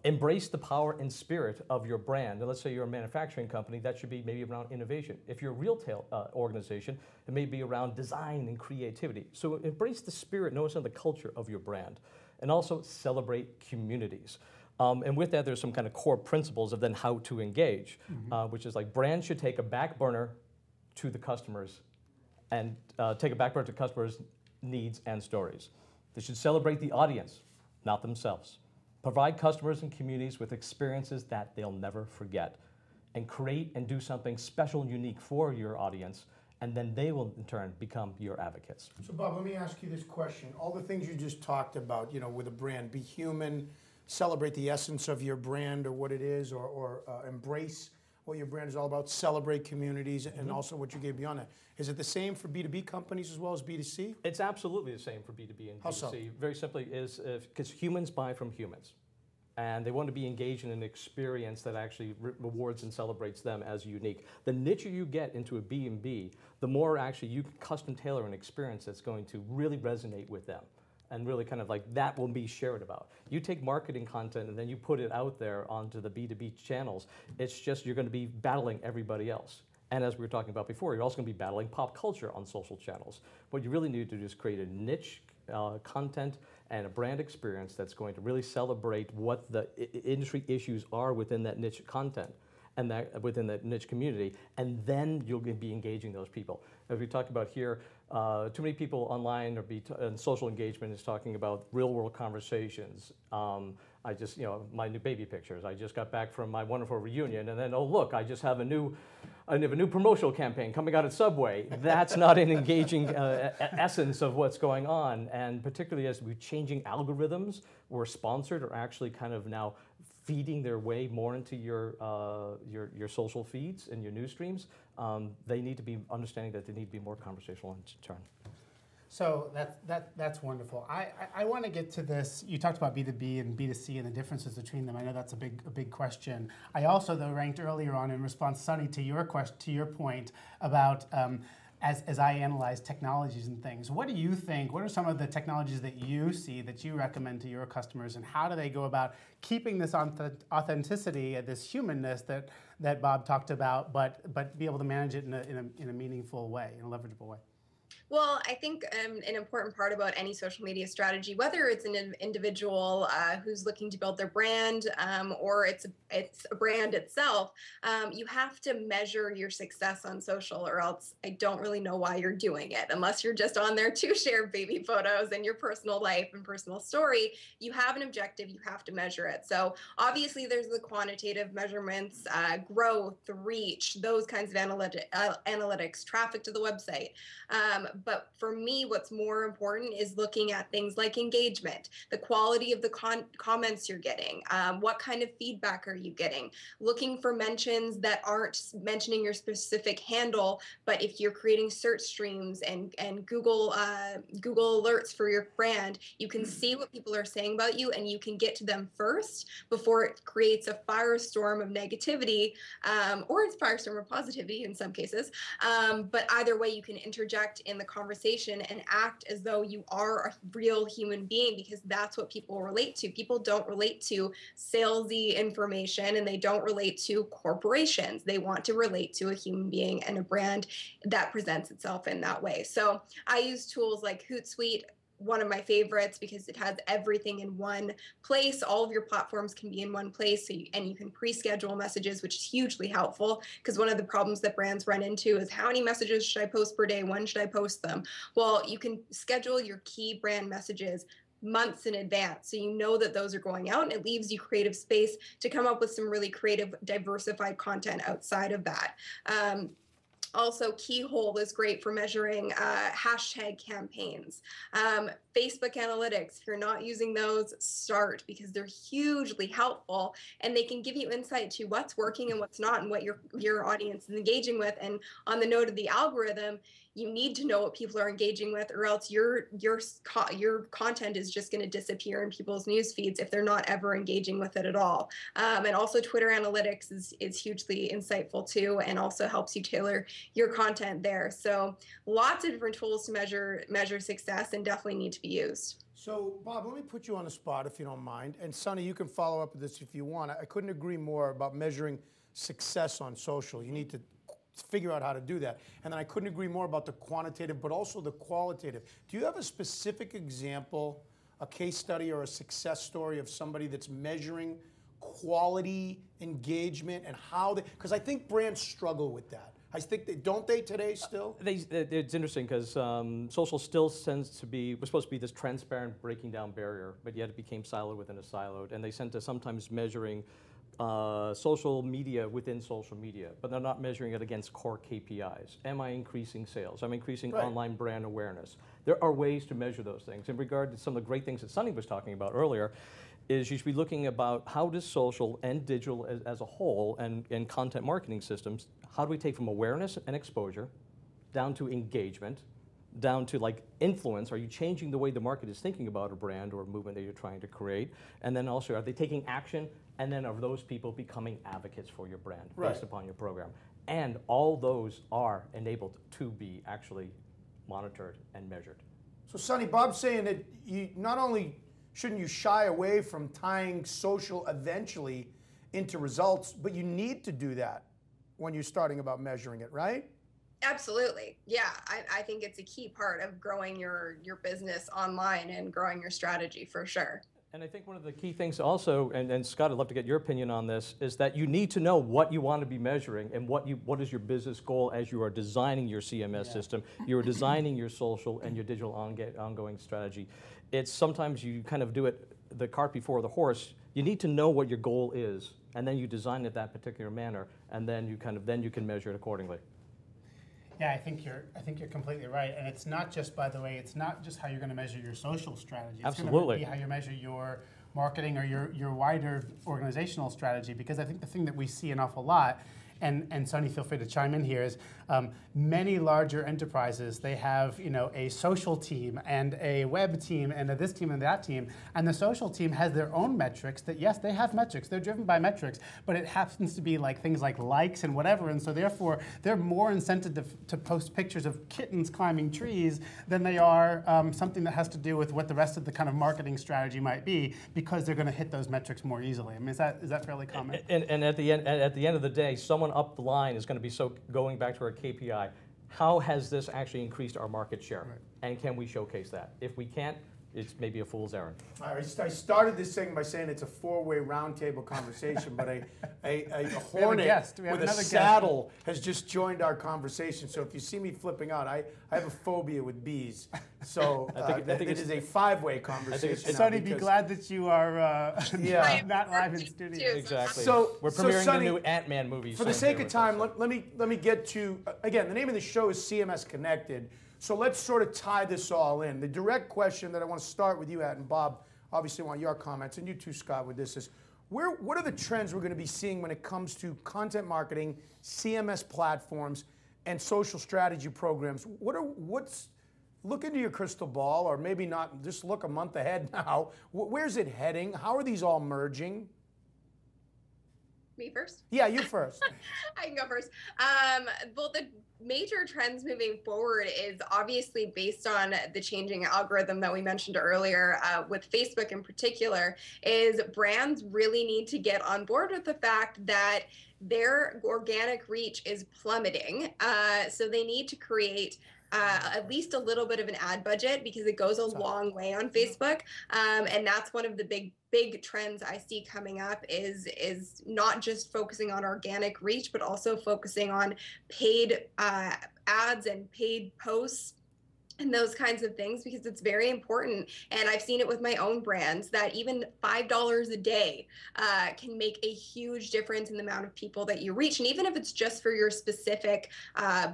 Embrace the power and spirit of your brand. And let's say you're a manufacturing company, that should be maybe around innovation. If you're a retail organization, it may be around design and creativity. So embrace the spirit, notice the culture of your brand. And also celebrate communities. And with that, there's some kind of core principles of then how to engage, which is like brands should take a back burner to the customers and take a back burner to customers' needs and stories. They should celebrate the audience, not themselves. Provide customers and communities with experiences that they'll never forget, and create and do something special and unique for your audience, and then they will in turn become your advocates. So Bob, let me ask you this question. All the things you just talked about, with a brand, be human, celebrate the essence of your brand or what it is, or embrace what your brand is all about, celebrate communities, and also what you gave beyond that. Is it the same for B2B companies as well as B2C? It's absolutely the same for B2B and B2C. How so? Very simply is because humans buy from humans. And they want to be engaged in an experience that actually rewards and celebrates them as unique. The nicher you get into a B2B, the more actually you can custom tailor an experience that's going to really resonate with them. And really kind of like that will be shared about. You take marketing content and then you put it out there onto the B2B channels, it's just you're going to be battling everybody else. And as we were talking about before, you're also going to be battling pop culture on social channels. What you really need to do is create a niche content and a brand experience that's going to really celebrate what the industry issues are within that niche content and that within that niche community, and then you'll be engaging those people. As we talked about here, too many people online or social engagement is talking about real-world conversations. I just, my new baby pictures. I just got back from my wonderful reunion, and then, oh look, I have a new promotional campaign coming out at Subway. That's not an engaging essence of what's going on, and particularly as we're changing algorithms, where sponsored are actually kind of now feeding their way more into your social feeds and your news streams. They need to be understanding that they need to be more conversational in turn. So that's wonderful. I want to get to this. You talked about B2B and B2C and the differences between them. I know that's a big question. I also, though, ranked earlier on in response, Sunny, to your point about as I analyze technologies and things, what do you think? What are some of the technologies that you see that you recommend to your customers, and how do they go about keeping this authenticity and this humanness that Bob talked about, but be able to manage it in a meaningful way, in a leverageable way? Well, I think an important part about any social media strategy, whether it's an individual who's looking to build their brand or it's a brand itself, you have to measure your success on social, or else I don't really know why you're doing it. Unless you're just on there to share baby photos and your personal life and personal story, you have an objective, you have to measure it. So obviously there's the quantitative measurements, growth, reach, those kinds of analytics, traffic to the website. But for me, what's more important is looking at things like engagement, the quality of the comments you're getting, what kind of feedback are you getting, looking for mentions that aren't mentioning your specific handle, but if you're creating search streams and Google alerts for your brand, you can see what people are saying about you and you can get to them first before it creates a firestorm of negativity, or it's firestorm of positivity in some cases. But either way, you can interject in the conversation and act as though you are a real human being, because that's what people relate to. People don't relate to salesy information, and they don't relate to corporations. They want to relate to a human being and a brand that presents itself in that way. So I use tools like Hootsuite, one of my favorites, because it has everything in one place. All of your platforms can be in one place, so and you can pre-schedule messages, which is hugely helpful, because one of the problems that brands run into is, how many messages should I post per day? When should I post them? Well, you can schedule your key brand messages months in advance, so you know that those are going out, and it leaves you creative space to come up with some really creative, diversified content outside of that. Also, Keyhole is great for measuring hashtag campaigns. Facebook analytics, if you're not using those, start, because they're hugely helpful, and they can give you insight to what's working and what's not, and what your audience is engaging with. And on the note of the algorithm, you need to know what people are engaging with, or else your content is just going to disappear in people's news feeds if they're not ever engaging with it at all. And also Twitter analytics is hugely insightful too, and also helps you tailor your content there. So lots of different tools to measure success, and definitely need to be used. So, Bob, let me put you on the spot if you don't mind. And Sonny, you can follow up with this if you want. I couldn't agree more about measuring success on social. You need to figure out how to do that. And then I couldn't agree more about the quantitative, but also the qualitative. Do you have a specific example, a case study or a success story of somebody that's measuring quality engagement, and how they, because I think brands struggle with that. I think don't they today still? It's interesting because social still tends to be, was supposed to be this transparent breaking down barrier, but yet it became siloed within a siloed, and they tend to sometimes measuring social media within social media, but they're not measuring it against core KPIs. Am I increasing sales? Am I increasing online brand awareness? There are ways to measure those things. In regard to some of the great things that Sonny was talking about earlier, is you should be looking about how does social and digital as a whole, and content marketing systems, how do we take from awareness and exposure down to engagement, down to like influence? Are you changing the way the market is thinking about a brand or a movement that you're trying to create? And then also, are they taking action? And then are those people becoming advocates for your brand based upon your program? And all those are enabled to be actually monitored and measured. So Sonny, Bob's saying that you not only shouldn't you shy away from tying social eventually into results, but you need to do that when you're starting about measuring it, right? Absolutely. Yeah, I think it's a key part of growing your business online and growing your strategy for sure. And I think one of the key things also, and Scott, I'd love to get your opinion on this, is that you need to know what you want to be measuring and what is your business goal as you are designing your CMS system, you're designing your social and your digital ongoing strategy. It's sometimes you kind of do it the cart before the horse. You need to know what your goal is, and then you design it that particular manner, and then you can measure it accordingly. Yeah, I think you're completely right, and it's not just, by the way, it's not just how you're going to measure your social strategy. It's going to be how you measure your marketing or your wider organizational strategy, because I think the thing that we see an awful lot and Sonny, feel free to chime in here, is many larger enterprises, they have a social team and a web team and this team and that team, and the social team has their own metrics that, yes, they have metrics, they're driven by metrics, but it happens to be like things like likes and whatever, and so therefore they're more incented to post pictures of kittens climbing trees than they are something that has to do with what the rest of the kind of marketing strategy might be, because they're going to hit those metrics more easily. I mean, is that fairly common? And at the end of the day, someone up the line is going to be going back to our KPI. How has this actually increased our market share? Right. And can we showcase that? If we can't, it's maybe a fool's errand. I started this thing by saying it's a four-way roundtable conversation, but a hornet with a saddle has just joined our conversation. So if you see me flipping out, I have a phobia with bees. So I think it is a five-way conversation. Sonny, be glad that you are not live in studio. Exactly. So we're premiering Sonny, the new Ant-Man movie. For the sake of time, let me get to, again, the name of the show is CMS-Connected. So let's sort of tie this all in. The direct question that I want to start with you at, and Bob, obviously want your comments, and you too, Scott, with this is, what are the trends we're going to be seeing when it comes to content marketing, CMS platforms, and social strategy programs? Look into your crystal ball, or maybe not, just look a month ahead now. Where's it heading? How are these all merging? Me first? Yeah, you first. I can go first. Well, the major trends moving forward is obviously based on the changing algorithm that we mentioned earlier, with Facebook in particular, is brands really need to get on board with the fact that their organic reach is plummeting. So they need to create at least a little bit of an ad budget, because it goes a long way on Facebook. And that's one of the big trends I see coming up is not just focusing on organic reach, but also focusing on paid ads and paid posts and those kinds of things, because it's very important. And I've seen it with my own brands that even $5 a day can make a huge difference in the amount of people that you reach. And even if it's just for your specific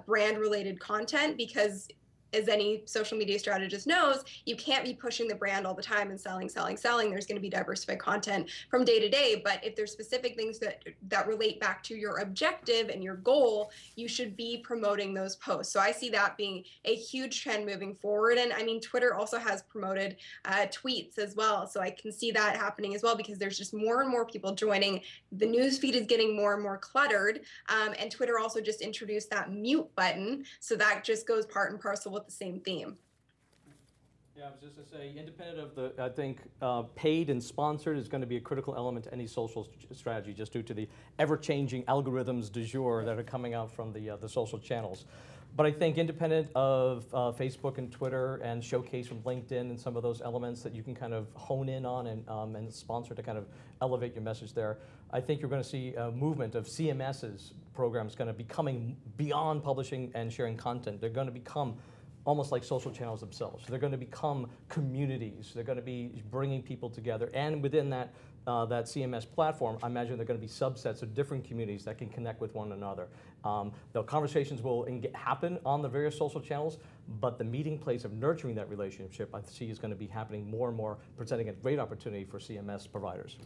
brand related content, because as any social media strategist knows, you can't be pushing the brand all the time and selling. There's going to be diversified content from day to day. But if there's specific things that relate back to your objective and your goal, you should be promoting those posts. So I see that being a huge trend moving forward. And I mean, Twitter also has promoted tweets as well. So I can see that happening as well, because there's just more and more people joining. The news feed is getting more and more cluttered. And Twitter also just introduced that mute button. So that just goes part and parcel with the same theme. Yeah, I was just going to say, independent of the, I think paid and sponsored is going to be a critical element to any social strategy, just due to the ever-changing algorithms du jour that are coming out from the social channels. But I think independent of Facebook and Twitter and Showcase from LinkedIn and some of those elements that you can kind of hone in on and sponsor to kind of elevate your message there, I think you're going to see a movement of CMS's programs going to be coming beyond publishing and sharing content. They're going to become almost like social channels themselves. So they're going to become communities. They're going to be bringing people together. And within that CMS platform, I imagine there are going to be subsets of different communities that can connect with one another. The conversations will happen on the various social channels, but the meeting place of nurturing that relationship, I see, is going to be happening more and more, presenting a great opportunity for CMS providers.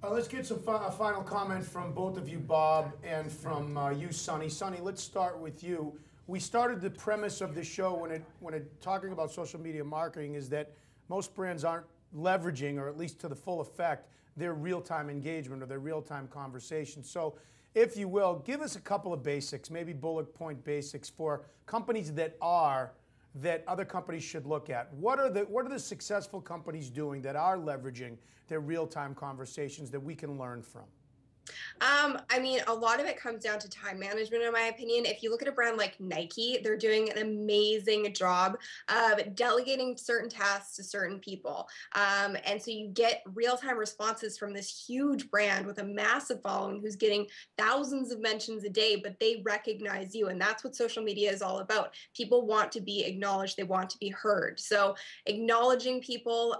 Let's get some final comment from both of you, Bob, and from you, Sonny. Sonny, let's start with you. We started the premise of the show when it talking about social media marketing is that most brands aren't leveraging, or at least to the full effect, their real-time engagement or their real-time conversation. So if you will, give us a couple of basics, maybe bullet point basics for companies that other companies should look at. What are the successful companies doing that are leveraging their real-time conversations that we can learn from? I mean, a lot of it comes down to time management, in my opinion. If you look at a brand like Nike, they're doing an amazing job of delegating certain tasks to certain people. And so you get real-time responses from this huge brand with a massive following who's getting thousands of mentions a day, but they recognize you. And that's what social media is all about. People want to be acknowledged. They want to be heard. So acknowledging people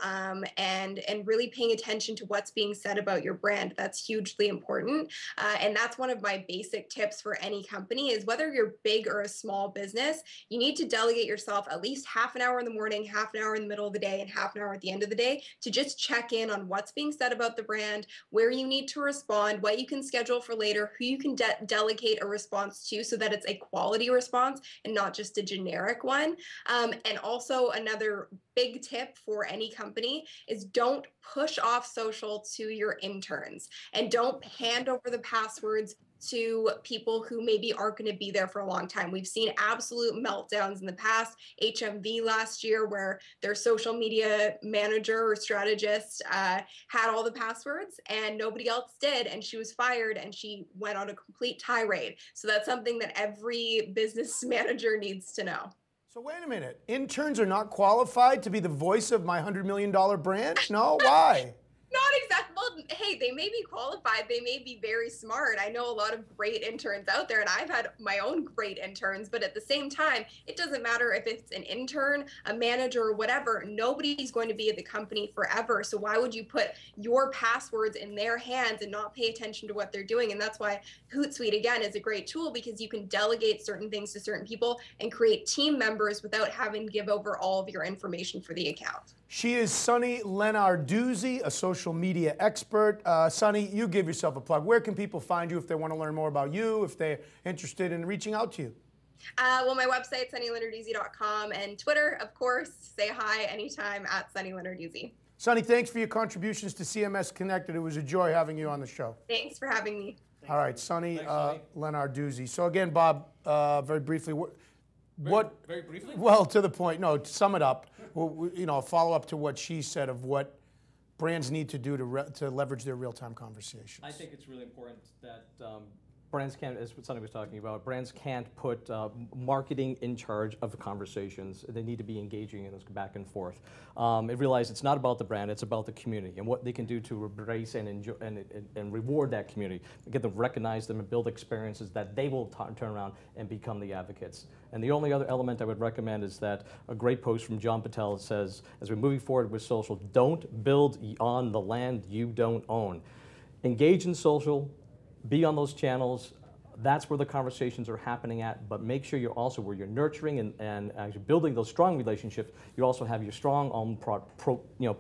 and really paying attention to what's being said about your brand, that's hugely important. And that's one of my basic tips for any company is whether you're big or a small business, you need to delegate yourself at least half an hour in the morning, half an hour in the middle of the day, and half an hour at the end of the day to just check in on what's being said about the brand, where you need to respond, what you can schedule for later, who you can delegate a response to so that it's a quality response and not just a generic one. And also another big tip for any company is don't push off social to your interns and don't hand over the passwords to people who maybe aren't going to be there for a long time. We've seen absolute meltdowns in the past. HMV last year, where their social media manager or strategist had all the passwords and nobody else did, and she was fired and she went on a complete tirade. So that's something that every business manager needs to know. So wait a minute, interns are not qualified to be the voice of my $100 million brand? No, why? Not exactly. Well, hey, they may be qualified. They may be very smart. I know a lot of great interns out there, and I've had my own great interns. But at the same time, it doesn't matter if it's an intern, a manager, or whatever. Nobody's going to be at the company forever. So why would you put your passwords in their hands and not pay attention to what they're doing? And that's why Hootsuite, again, is a great tool because you can delegate certain things to certain people and create team members without having to give over all of your information for the account. She is Sunny Lenarduzzi, a social media expert. Sunny, you give yourself a plug. Where can people find you if they want to learn more about you, if they're interested in reaching out to you? Well, my website, sunnylenarduzzi.com, and Twitter, of course. Say hi anytime at Sunny Lenarduzzi. Sunny, thanks for your contributions to CMS Connected. It was a joy having you on the show. Thanks for having me. All right, Sunny Lenarduzzi. So again, Bob, very briefly, Very briefly? Well, to the point. No, to sum it up. A follow up to what she said of what brands need to do to leverage their real-time conversations. I think it's really important that brands can't, as Sunny was talking about, brands can't put marketing in charge of the conversations. They need to be engaging in this back and forth. And realize it's not about the brand, it's about the community and what they can do to embrace and enjoy and reward that community. Get them, recognize them, and build experiences that they will turn around and become the advocates. And the only other element I would recommend is that a great post from John Patel says, as we're moving forward with social, don't build on the land you don't own. Engage in social, be on those channels. That's where the conversations are happening at, but make sure you're also where you're nurturing and as you're building those strong relationships, you also have your strong own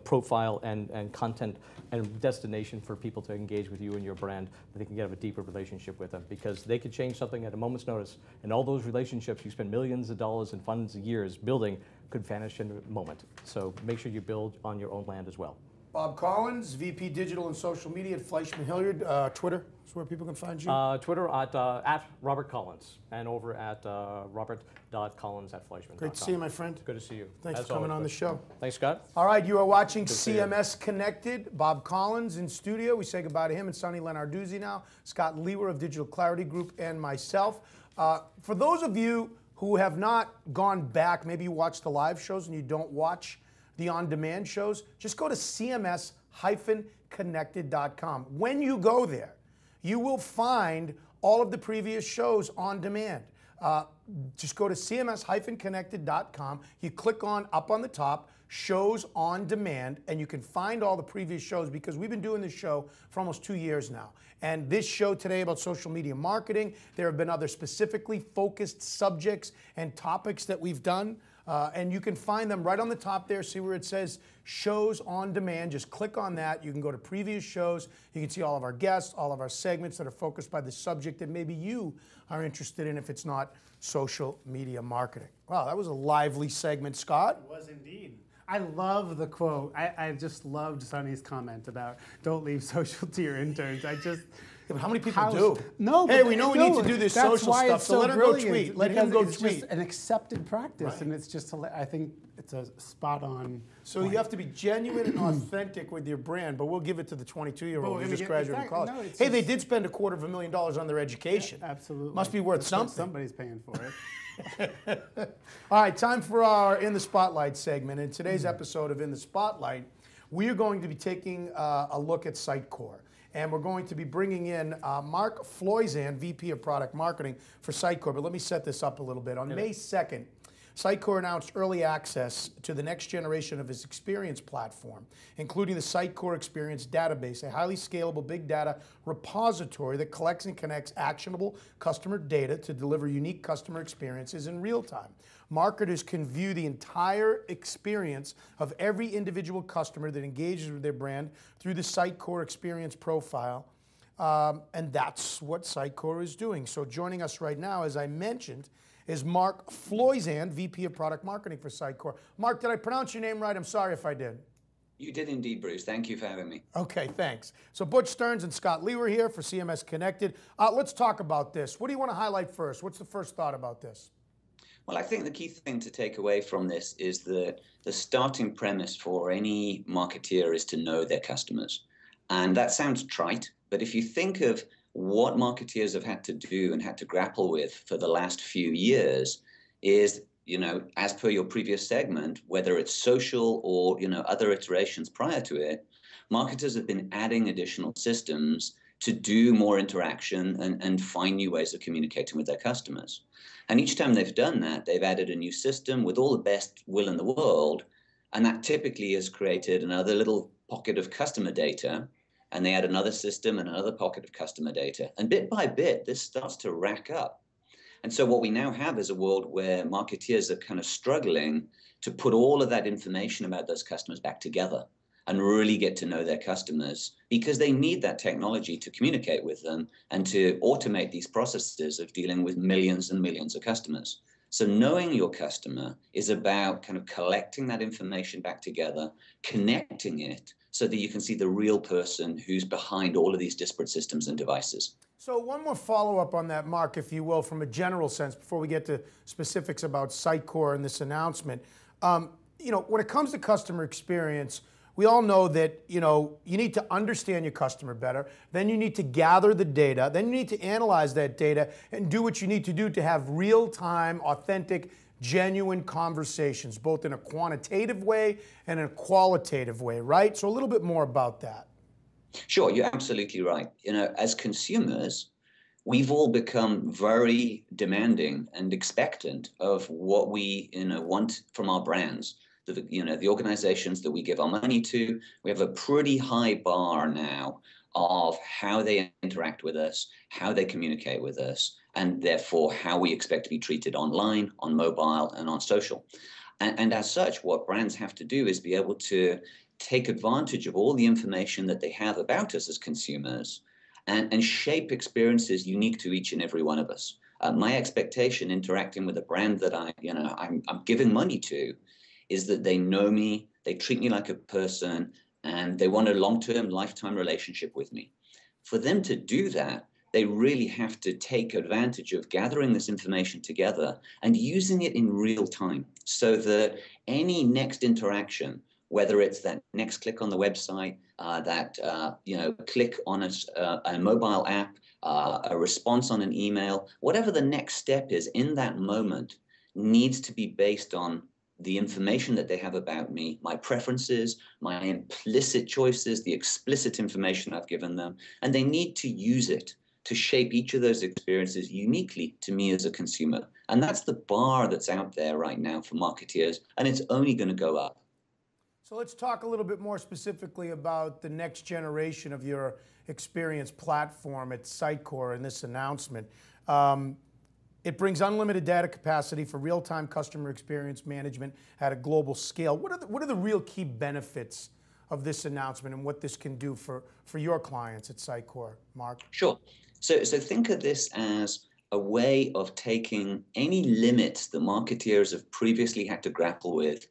profile and content and destination for people to engage with you and your brand, that they can get a deeper relationship with them, because they could change something at a moment's notice, and all those relationships you spend millions of dollars and funds of years building could vanish in a moment. So make sure you build on your own land as well. Bob Collins, VP Digital and Social Media at Fleischman Hilliard. Twitter is where people can find you. Twitter at Robert Collins, and over at robert.collins@fleischman.com. Great to see you, my friend. Good to see you. Thanks As for coming always, on the show. Thanks, Scott. All right, you are watching see you. CMS Connected. Bob Collins in studio. We say goodbye to him and Sunny Lenarduzzi now. Scott Lewer of Digital Clarity Group and myself. For those of you who have not gone back, maybe you watch the live shows and you don't watch the on-demand shows, just go to CMS-Connected.com. When you go there, you will find all of the previous shows on demand. Just go to CMS-Connected.com. You click on up on the top, shows on demand, and you can find all the previous shows, because we've been doing this show for almost 2 years now. And this show today about social media marketing, there have been other specifically focused subjects and topics that we've done. And you can find them right on the top there. See where it says shows on demand. Just click on that. You can go to previous shows. You can see all of our guests, all of our segments that are focused by the subject that maybe you are interested in if it's not social media marketing. Wow, that was a lively segment, Scott. It was indeed. I love the quote. I just loved Sunny's comment about don't leave social to your interns. But how many people do? No. Hey, we know we need to do this social stuff, so let her go tweet. Let him go tweet. It's just an accepted practice, and it's just, I think it's a spot on. So you have to be genuine and authentic with your brand, but we'll give it to the 22-year-old who just graduated from college. Hey, they did spend $250,000 on their education. Yeah, absolutely. Must be worth something. Somebody's paying for it. All right, time for our In the Spotlight segment. In today's episode of In the Spotlight, we are going to be taking a look at Sitecore. And we're going to be bringing in Mark Floisand, VP of Product Marketing for Sitecore. But let me set this up a little bit. On May 2nd, Sitecore announced early access to the next generation of its experience platform, including the Sitecore Experience Database, a highly scalable big data repository that collects and connects actionable customer data to deliver unique customer experiences in real time. Marketers can view the entire experience of every individual customer that engages with their brand through the Sitecore Experience profile, and that's what Sitecore is doing. So joining us right now, as I mentioned, is Mark Floisand, VP of Product Marketing for Sitecore. Mark, did I pronounce your name right? I'm sorry if I did. You did indeed, Bruce. Thank you for having me. Okay, thanks. So Butch Stearns and Scott Lee were here for CMS-Connected. Let's talk about this. What do you want to highlight first? What's the first thought about this? Well, I think the key thing to take away from this is that the starting premise for any marketeer is to know their customers. And that sounds trite, but if you think of what marketeers have had to do and had to grapple with for the last few years is, as per your previous segment, whether it's social or, other iterations prior to it, marketers have been adding additional systems to do more interaction and find new ways of communicating with their customers. And each time they've done that, they've added a new system with all the best will in the world, and that typically has created another little pocket of customer data, and they add another system and another pocket of customer data. And bit by bit, this starts to rack up. And so what we now have is a world where marketeers are kind of struggling to put all of that information about those customers back together and really get to know their customers, because they need that technology to communicate with them and to automate these processes of dealing with millions and millions of customers. So knowing your customer is about kind of collecting that information back together, connecting it so that you can see the real person who's behind all of these disparate systems and devices. So one more follow-up on that, Mark, if you will, from a general sense, before we get to specifics about Sitecore and this announcement. When it comes to customer experience, we all know that, you need to understand your customer better. Then you need to gather the data. Then you need to analyze that data and do what you need to do to have real-time, authentic, genuine conversations, both in a quantitative way and in a qualitative way, right? So a little bit more about that. Sure, you're absolutely right. As consumers, we've all become very demanding and expectant of what we, want from our brands. The organizations that we give our money to, we have a pretty high bar now of how they interact with us, how they communicate with us, and therefore how we expect to be treated online, on mobile, and on social. And as such, what brands have to do is be able to take advantage of all the information that they have about us as consumers and shape experiences unique to each and every one of us. My expectation interacting with a brand that I'm giving money to is that they know me, they treat me like a person, and they want a long-term, lifetime relationship with me. For them to do that, they really have to take advantage of gathering this information together and using it in real time so that any next interaction, whether it's that next click on the website, click on a mobile app, a response on an email, whatever the next step is in that moment needs to be based on the information that they have about me, my preferences, my implicit choices, the explicit information I've given them, and they need to use it to shape each of those experiences uniquely to me as a consumer. And that's the bar that's out there right now for marketeers, and it's only going to go up. So let's talk a little bit more specifically about the next generation of your experience platform at Sitecore and this announcement. It brings unlimited data capacity for real-time customer experience management at a global scale. What are the real key benefits of this announcement and what this can do for your clients at Sitecore, Mark? Sure. So think of this as a way of taking any limits that marketeers have previously had to grapple with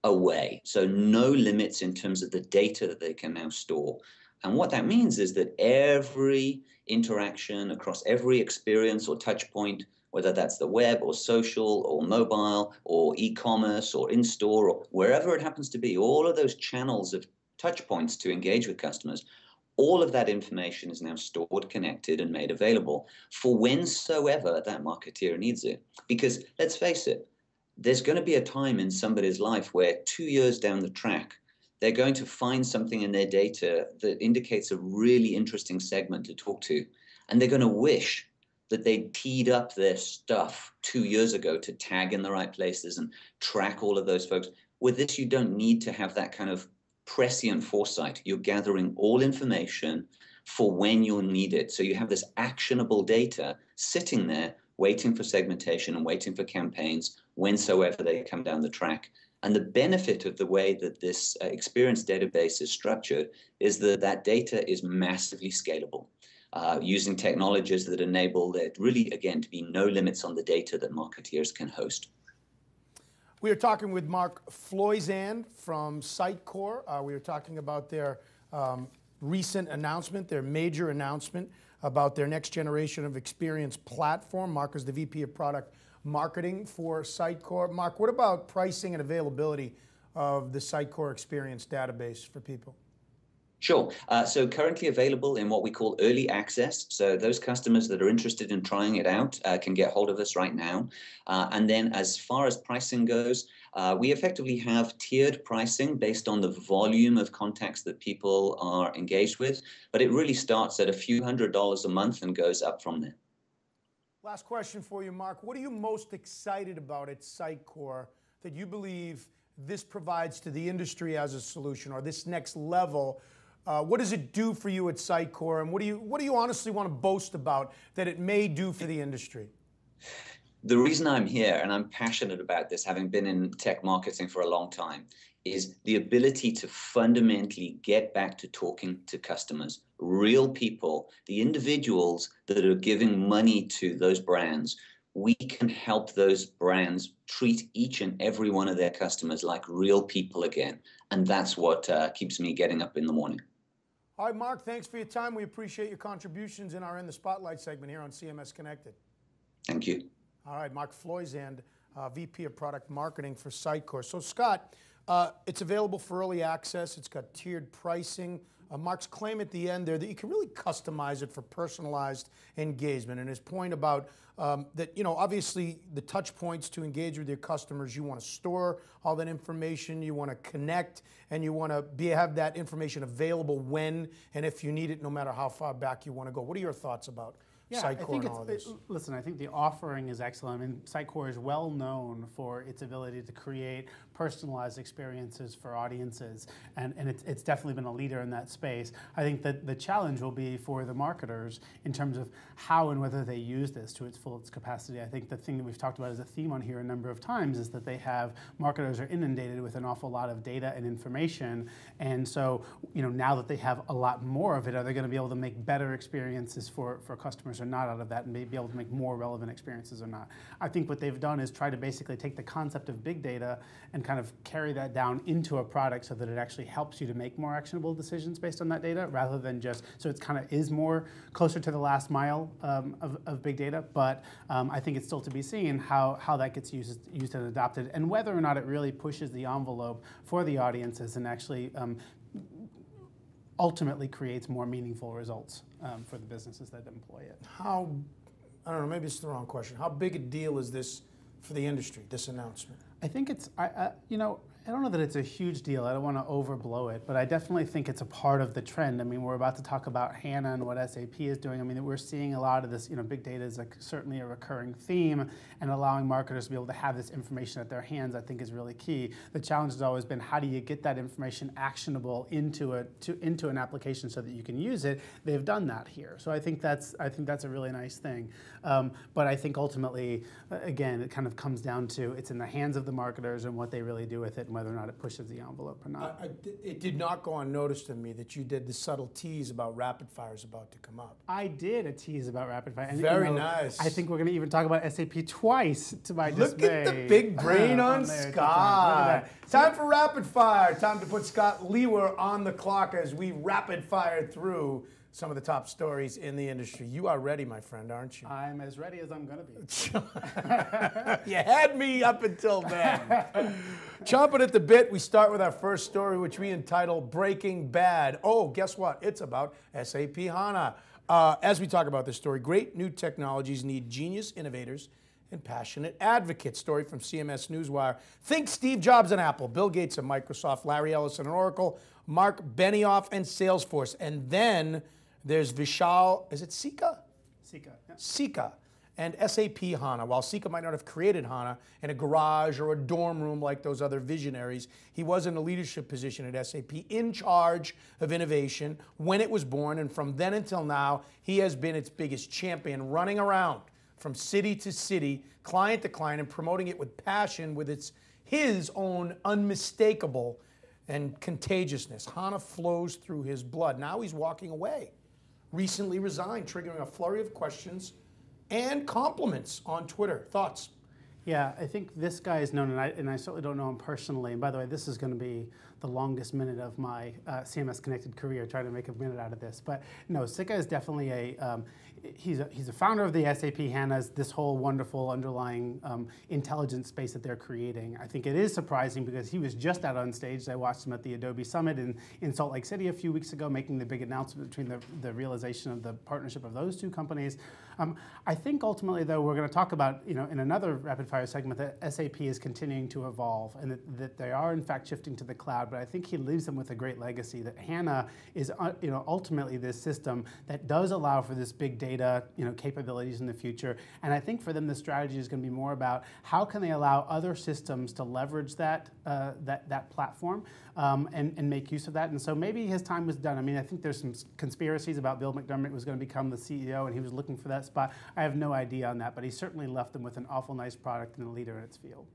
away. So no limits in terms of the data that they can now store. And what that means is that every interaction across every experience or touch point, whether that's the web or social or mobile or e-commerce or in-store or wherever it happens to be, all of those channels of touch points to engage with customers, all of that information is now stored, connected, and made available for whensoever that marketeer needs it. Because let's face it, there's going to be a time in somebody's life where 2 years down the track, they're going to find something in their data that indicates a really interesting segment to talk to. And they're going to wish that they teed up their stuff 2 years ago to tag in the right places and track all of those folks. With this, you don't need to have that kind of prescient foresight. You're gathering all information for when you'll need it. So you have this actionable data sitting there waiting for segmentation and waiting for campaigns whensoever they come down the track. And the benefit of the way that this experience database is structured is that that data is massively scalable, using technologies that enable there really, again, to be no limits on the data that marketeers can host. We are talking with Mark Floisand from Sitecore. We are talking about their recent announcement, their major announcement about their next generation of experience platform. Mark is the VP of Product Marketing for Sitecore. Mark, what about pricing and availability of the Sitecore experience database for people? Sure. So currently available in what we call early access. So those customers that are interested in trying it out can get hold of us right now. And then as far as pricing goes, we effectively have tiered pricing based on the volume of contacts that people are engaged with. But it really starts at a few $100s a month and goes up from there. Last question for you, Mark. What are you most excited about at Sitecore that you believe this provides to the industry as a solution, or this next level? What does it do for you at Sitecore, and what do you honestly want to boast about that it may do for the industry? The reason I'm here, and I'm passionate about this, having been in tech marketing for a long time, is the ability to fundamentally get back to talking to customers, real people, the individuals that are giving money to those brands. We can help those brands treat each and every one of their customers like real people again. And that's what keeps me getting up in the morning. All right, Mark, thanks for your time. We appreciate your contributions in our In the Spotlight segment here on CMS Connected. Thank you. All right, Mark Floisand, VP of Product Marketing for Sitecore. So, Scott, it's available for early access. It's got tiered pricing. Mark's claim at the end there that you can really customize it for personalized engagement, and his point about that, you know, obviously the touch points to engage with your customers, you want to store all that information, you want to connect, and you want to have that information available when and if you need it, no matter how far back you want to go. What are your thoughts about Sitecore and all of this? Listen, I think the offering is excellent. I mean, Sitecore is well known for its ability to create personalized experiences for audiences, and it's definitely been a leader in that space. I think that the challenge will be for the marketers in terms of how and whether they use this to its fullest capacity. I think the thing that we've talked about as a theme on here a number of times is that marketers are inundated with an awful lot of data and information, and so, you know, now that they have a lot more of it, are they going to be able to make better experiences for customers or not out of that, and be able to make more relevant experiences or not? I think what they've done is try to basically take the concept of big data and kind of carry that down into a product so that it actually helps you to make more actionable decisions based on that data, rather than just, so it's kind of is more closer to the last mile of big data. But I think it's still to be seen how that gets used and adopted, and whether or not it really pushes the envelope for the audiences and actually ultimately creates more meaningful results for the businesses that employ it. I don't know, maybe it's the wrong question. How big a deal is this for the industry, this announcement? I think it's, you know, I don't know that it's a huge deal. I don't want to overblow it, but I definitely think it's a part of the trend. I mean, we're about to talk about HANA and what SAP is doing. I mean, we're seeing a lot of this, you know, big data is like certainly a recurring theme, and allowing marketers to be able to have this information at their hands, I think, is really key. The challenge has always been, how do you get that information actionable into an application so that you can use it? They've done that here. So I think that's a really nice thing. But I think ultimately, again, it kind of comes down to it's in the hands of the marketers and what they really do with it, and whether or not it pushes the envelope or not. It did not go unnoticed to me that you did the subtle tease about rapid fire is about to come up. I did a tease about rapid fire. And, Very you know, nice. I think we're going to even talk about SAP twice, to my dismay. Look at the big brain on Scott. Time for rapid fire. Time to put Scott Lewer on the clock as we rapid fire through some of the top stories in the industry. You are ready, my friend, aren't you? I'm as ready as I'm going to be. You had me up until then. Chomping at the bit, we start with our first story, which we entitle Breaking Bad. Oh, guess what? It's about SAP HANA. As we talk about this story, great new technologies need genius innovators and passionate advocates. Story from CMS Newswire. Think Steve Jobs and Apple, Bill Gates and Microsoft, Larry Ellison and Oracle, Mark Benioff and Salesforce. And then there's Vishal, is it Sikka? Sika. Yeah. Sika and SAP HANA. While Sika might not have created HANA in a garage or a dorm room like those other visionaries, he was in a leadership position at SAP in charge of innovation when it was born, and from then until now, he has been its biggest champion, running around from city to city, client to client, and promoting it with passion with his own unmistakable and contagiousness. HANA flows through his blood. Now he's walking away. Recently resigned, triggering a flurry of questions and compliments on Twitter. Thoughts? Yeah, I think this guy is known, and I certainly don't know him personally. And by the way, this is going to be the longest minute of my CMS-Connected career, trying to make a minute out of this. But no, Sika is definitely he's a founder of the SAP HANA's, this whole wonderful underlying intelligence space that they're creating. I think it is surprising because he was just out on stage. I watched him at the Adobe Summit in Salt Lake City a few weeks ago, making the big announcement between the realization of the partnership of those two companies. I think ultimately, though, we're going to talk about, in another rapid fire segment, that SAP is continuing to evolve and that they are in fact shifting to the cloud. But I think he leaves them with a great legacy, that HANA is ultimately this system that does allow for this big data capabilities in the future. And I think for them the strategy is going to be more about how can they allow other systems to leverage that platform and make use of that. And so maybe his time was done. I mean, I think there's some conspiracies about Bill McDermott was going to become the CEO and he was looking for that spot. I have no idea on that, but he certainly left them with an awful nice product and a leader in its field.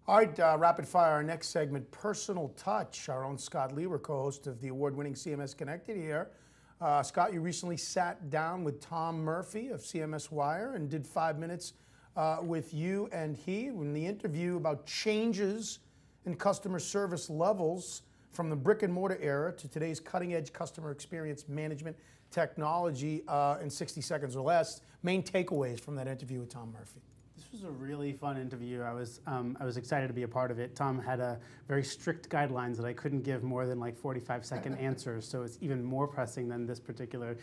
All right, rapid fire, our next segment, Personal Touch. Our own Scott Lewer, co-host of the award-winning CMS Connected here. Scott, you recently sat down with Tom Murphy of CMS Wire and did 5 minutes with you and he in the interview about changes in customer service levels from the brick and mortar era to today's cutting-edge customer experience management technology in 60 seconds or less. Main takeaways from that interview with Tom Murphy. This was a really fun interview. I was excited to be a part of it. Tom had a very strict guidelines that I couldn't give more than like 45-second answers, so it's even more pressing than this particular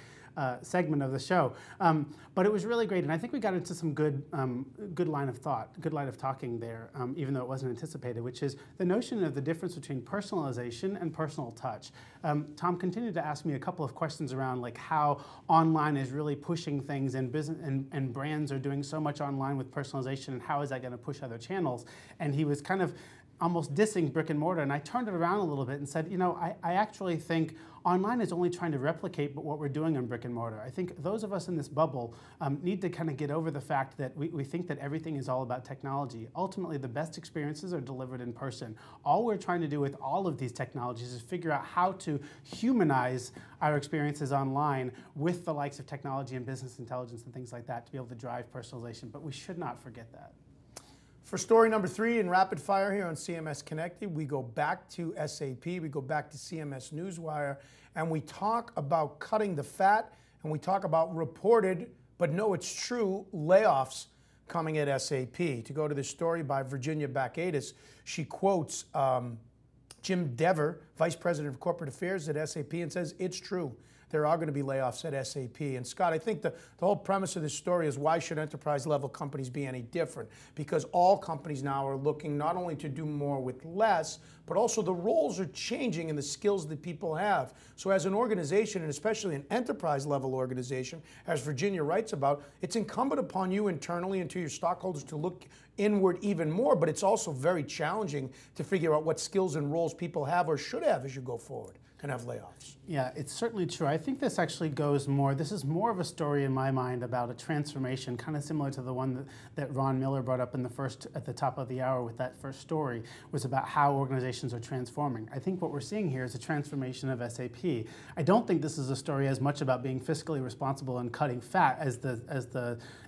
segment of the show. But it was really great, and I think we got into some good line of thought, good line of talking there, even though it wasn't anticipated, which is the notion of the difference between personalization and personal touch. Tom continued to ask me a couple of questions around like how online is really pushing things, and business and brands are doing so much online with personalization, and how is that going to push other channels? And he was kind of almost dissing brick and mortar, and I turned it around a little bit and said, I actually think online is only trying to replicate what we're doing in brick and mortar. I think those of us in this bubble need to kind of get over the fact that we think that everything is all about technology. Ultimately, the best experiences are delivered in person. All we're trying to do with all of these technologies is figure out how to humanize our experiences online with the likes of technology and business intelligence and things like that to be able to drive personalization, but we should not forget that. For story number 3 in Rapid Fire here on CMS Connected, we go back to SAP, we go back to CMS Newswire, and we talk about cutting the fat, and we talk about reported, but no, it's true, layoffs coming at SAP. To go to this story by Virginia Bacchatis, she quotes Jim Dever, Vice President of Corporate Affairs at SAP, and says, it's true. There are going to be layoffs at SAP. And Scott, I think the whole premise of this story is why should enterprise level companies be any different? Because all companies now are looking not only to do more with less, but also the roles are changing and the skills that people have. So as an organization, and especially an enterprise level organization, as Virginia writes about, it's incumbent upon you internally and to your stockholders to look inward even more, but it's also very challenging to figure out what skills and roles people have or should have as you go forward and have layoffs. Yeah, it's certainly true. I think this actually goes more, this is more of a story in my mind about a transformation, kind of similar to the one that Ron Miller brought up at the top of the hour with that first story, was about how organizations are transforming. I think what we're seeing here is a transformation of SAP. I don't think this is a story as much about being fiscally responsible and cutting fat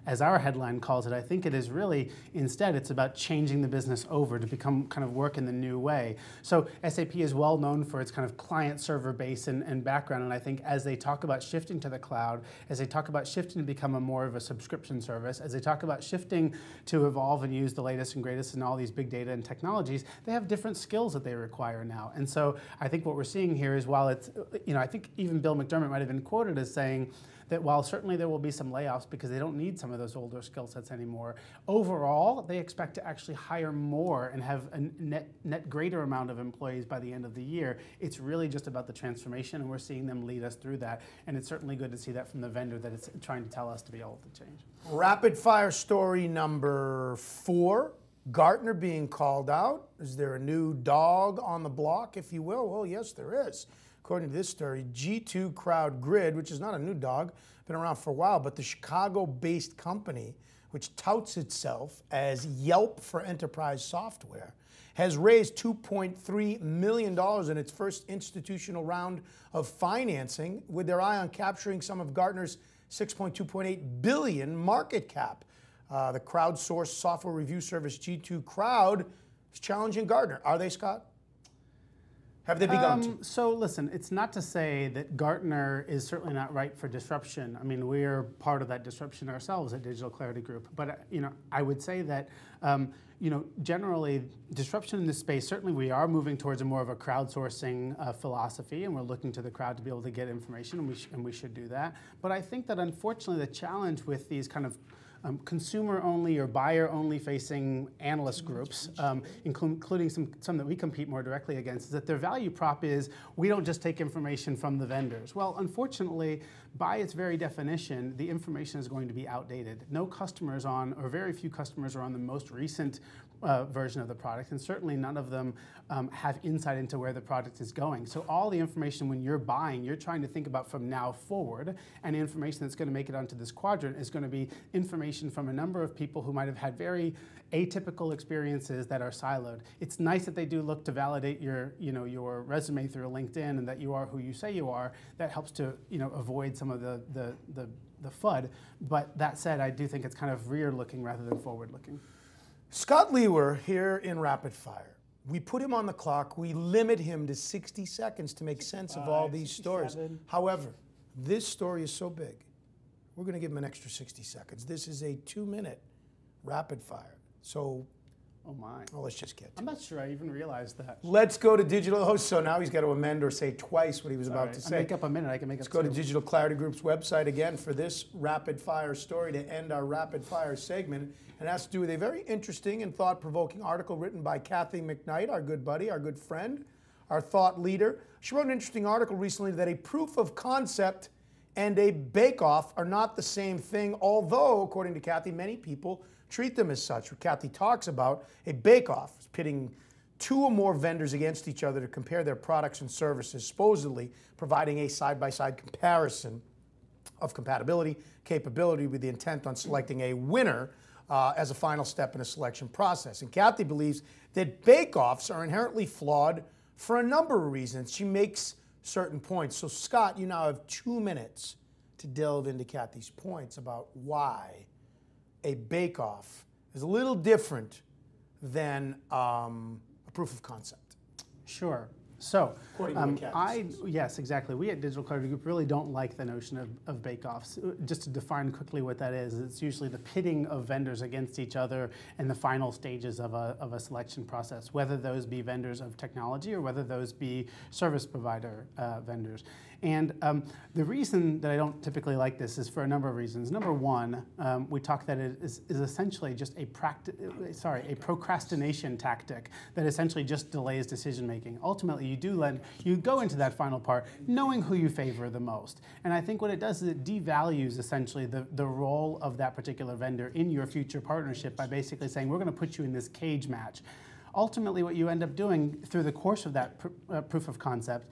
as our headline calls it. I think it is really, instead, it's about changing the business over to become kind of work in the new way. So SAP is well known for its kind of client server base and background, and I think as they talk about shifting to the cloud, as they talk about shifting to become more of a subscription service, as they talk about shifting to evolve and use the latest and greatest in all these big data and technologies, they have different skills that they require now. And so I think what we're seeing here is, while it's, I think even Bill McDermott might have been quoted as saying that while certainly there will be some layoffs because they don't need some of those older skill sets anymore, overall they expect to actually hire more and have a net greater amount of employees by the end of the year. It's really just a about the transformation, and we're seeing them lead us through that. And it's certainly good to see that from the vendor that it's trying to tell us to be able to change. Rapid fire story number 4. Gartner being called out. Is there a new dog on the block, if you will? Well, yes, there is. According to this story, G2 Crowd Grid, which is not a new dog, been around for a while, but the Chicago-based company, which touts itself as Yelp for enterprise software, has raised $2.3 million in its first institutional round of financing, with their eye on capturing some of Gartner's $6.2.8 billion market cap. The crowdsourced software review service G2 Crowd is challenging Gartner. Are they, Scott? Have they begun to? So listen, it's not to say that Gartner is certainly not right for disruption. I mean, we're part of that disruption ourselves at Digital Clarity Group. But I would say that generally disruption in this space, certainly we are moving towards a more of a crowdsourcing philosophy, and we're looking to the crowd to be able to get information, and we should do that. But I think that unfortunately the challenge with these kind of consumer-only or buyer-only facing analyst groups, including some that we compete more directly against, is that their value prop is, we don't just take information from the vendors. Well, unfortunately, by its very definition, the information is going to be outdated. No customers on, or very few customers are on the most recent version of the product, and certainly none of them have insight into where the product is going. So all the information when you're buying, you're trying to think about from now forward, and information that's going to make it onto this quadrant is going to be information from a number of people who might have had very atypical experiences that are siloed. It's nice that they do look to validate your resume through LinkedIn and that you are who you say you are. That helps to avoid some of the FUD. But that said, I do think it's kind of rear-looking rather than forward-looking. Scott Lewer here in Rapid Fire. We put him on the clock. We limit him to 60 seconds to make sense of all these stories. However, this story is so big, we're going to give him an extra 60 seconds. This is a 2-minute rapid fire. So, oh my. Well, let's just get to it. I'm not sure I even realized that. Let's go to digital. Oh, so now he's got to amend or say twice what he was about to say. I make up a minute. I can make up 2. Let's go to Digital Clarity Group's website again for this rapid fire story to end our rapid fire segment. And it has to do with a very interesting and thought-provoking article written by Kathy McKnight, our good buddy, our good friend, our thought leader. She wrote an interesting article recently that a proof of concept and a bake-off are not the same thing, although, according to Kathy, many people treat them as such. What Kathy talks about, a bake-off is pitting 2 or more vendors against each other to compare their products and services, supposedly providing a side-by-side comparison of compatibility, capability, with the intent on selecting a winner as a final step in a selection process. And Kathy believes that bake-offs are inherently flawed for a number of reasons. She makes certain points. So Scott, you now have 2 minutes to delve into Kathy's points about why a bake-off is a little different than a proof of concept. Sure. So, yes, exactly. We at Digital Clarity Group really don't like the notion of bake-offs. Just to define quickly what that is, it's usually the pitting of vendors against each other in the final stages of a selection process, whether those be vendors of technology or whether those be service provider vendors. And the reason that I don't typically like this is for a number of reasons. Number one, we talk that it is essentially just a procrastination tactic that essentially just delays decision making. Ultimately, you go into that final part knowing who you favor the most. And I think what it does is it devalues essentially the role of that particular vendor in your future partnership by basically saying, we're going to put you in this cage match. Ultimately, what you end up doing through the course of that proof of concept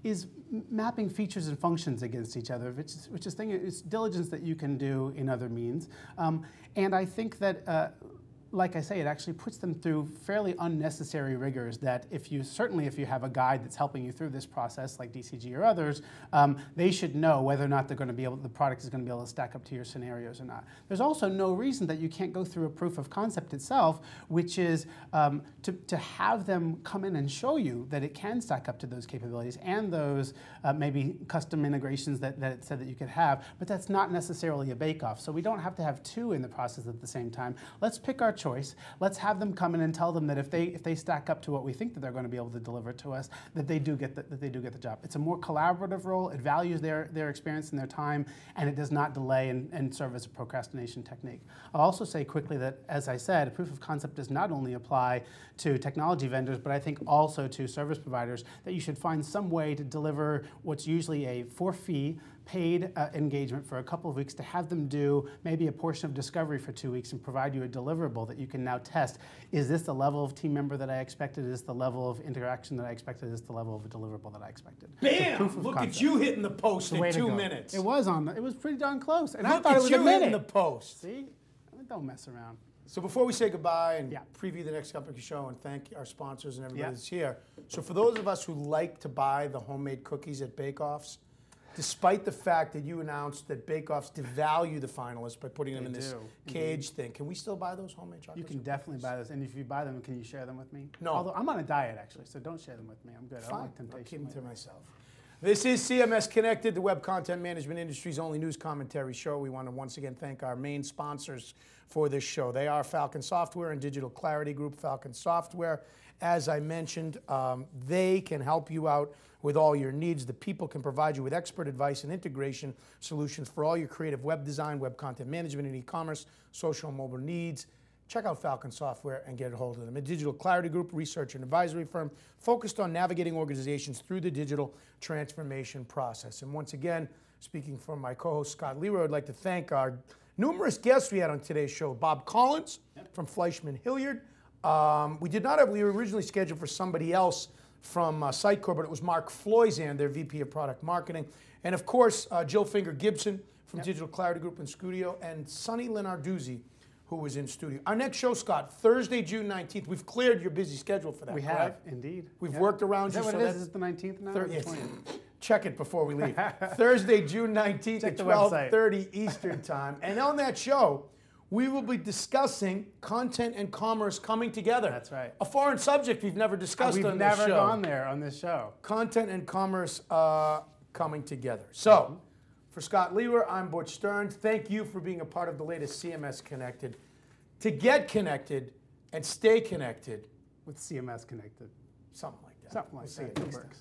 is mapping features and functions against each other, which is diligence that you can do in other means. And I think that, like I say, it actually puts them through fairly unnecessary rigors that if you have a guide that's helping you through this process, like DCG or others, they should know whether or not the product is going to be able to stack up to your scenarios or not. There's also no reason that you can't go through a proof of concept itself, which is to have them come in and show you that it can stack up to those capabilities and those maybe custom integrations that it said that you could have, but that's not necessarily a bake-off. So we don't have to have 2 in the process at the same time. Let's pick our choice. Let's have them come in and tell them that if they stack up to what we think that they're going to be able to deliver to us, that they do get the job. It's a more collaborative role. It values their experience and their time, and it does not delay and serve as a procrastination technique. I'll also say quickly that, as I said, a proof of concept does not only apply to technology vendors, but I think also to service providers, that you should find some way to deliver what's usually a for-fee paid engagement for a couple of weeks, to have them do maybe a portion of discovery for 2 weeks and provide you a deliverable that you can now test. Is this the level of team member that I expected? Is this the level of interaction that I expected? Is this the level of a deliverable that I expted? Bam! Look at you hitting the post in 2 minutes. It was pretty darn close. And Look I thought it was a minute. Hitting the post. See? Don't mess around. So before we say goodbye and preview the next company show and thank our sponsors and everybody that's here. So for those of us who like to buy the homemade cookies at bake-offs, despite the fact that you announced that bake-offs devalue the finalists by putting them in this cage thing, can we still buy those homemade chocolates? You can definitely buy those. And if you buy them, can you share them with me? No. Although I'm on a diet, actually, so don't share them with me. I'm good. Fine. I don't like temptation. I'll keep them to myself. This is CMS Connected, the web content management industry's only news commentary show. We want to once again thank our main sponsors for this show. They are Falcon Software and Digital Clarity Group. Falcon Software, as I mentioned, they can help you out with all your needs. The people can provide you with expert advice and integration solutions for all your creative web design, web content management, and e-commerce, social and mobile needs. Check out Falcon Software and get a hold of them. A Digital Clarity Group, research and advisory firm focused on navigating organizations through the digital transformation process. And once again, speaking for my co-host Scott Leroy, I'd like to thank our numerous guests we had on today's show. Bob Collins from Fleischman Hilliard. We were originally scheduled for somebody else from Sitecore, but it was Mark Floisand, their VP of Product Marketing. And of course, Jill Finger Gibson from Digital Clarity Group in studio, and Sonny Lenarduzzi, who was in studio. Our next show, Scott, Thursday, June 19th. We've cleared your busy schedule for that, We have, indeed. We've worked around you. Is that what it is? Is it the 19th now? Or the 20th? Check it before we leave. Thursday, June 19th at 12:30 Eastern Time. And on that show, we will be discussing content and commerce coming together. That's right. A foreign subject we've never discussed on this show. We've never gone there on this show. Content and commerce coming together. So, for Scott Leroy, I'm Butch Stearns. Thank you for being a part of the latest CMS Connected. To get connected and stay connected with CMS Connected. Something like that. Something like that. It works.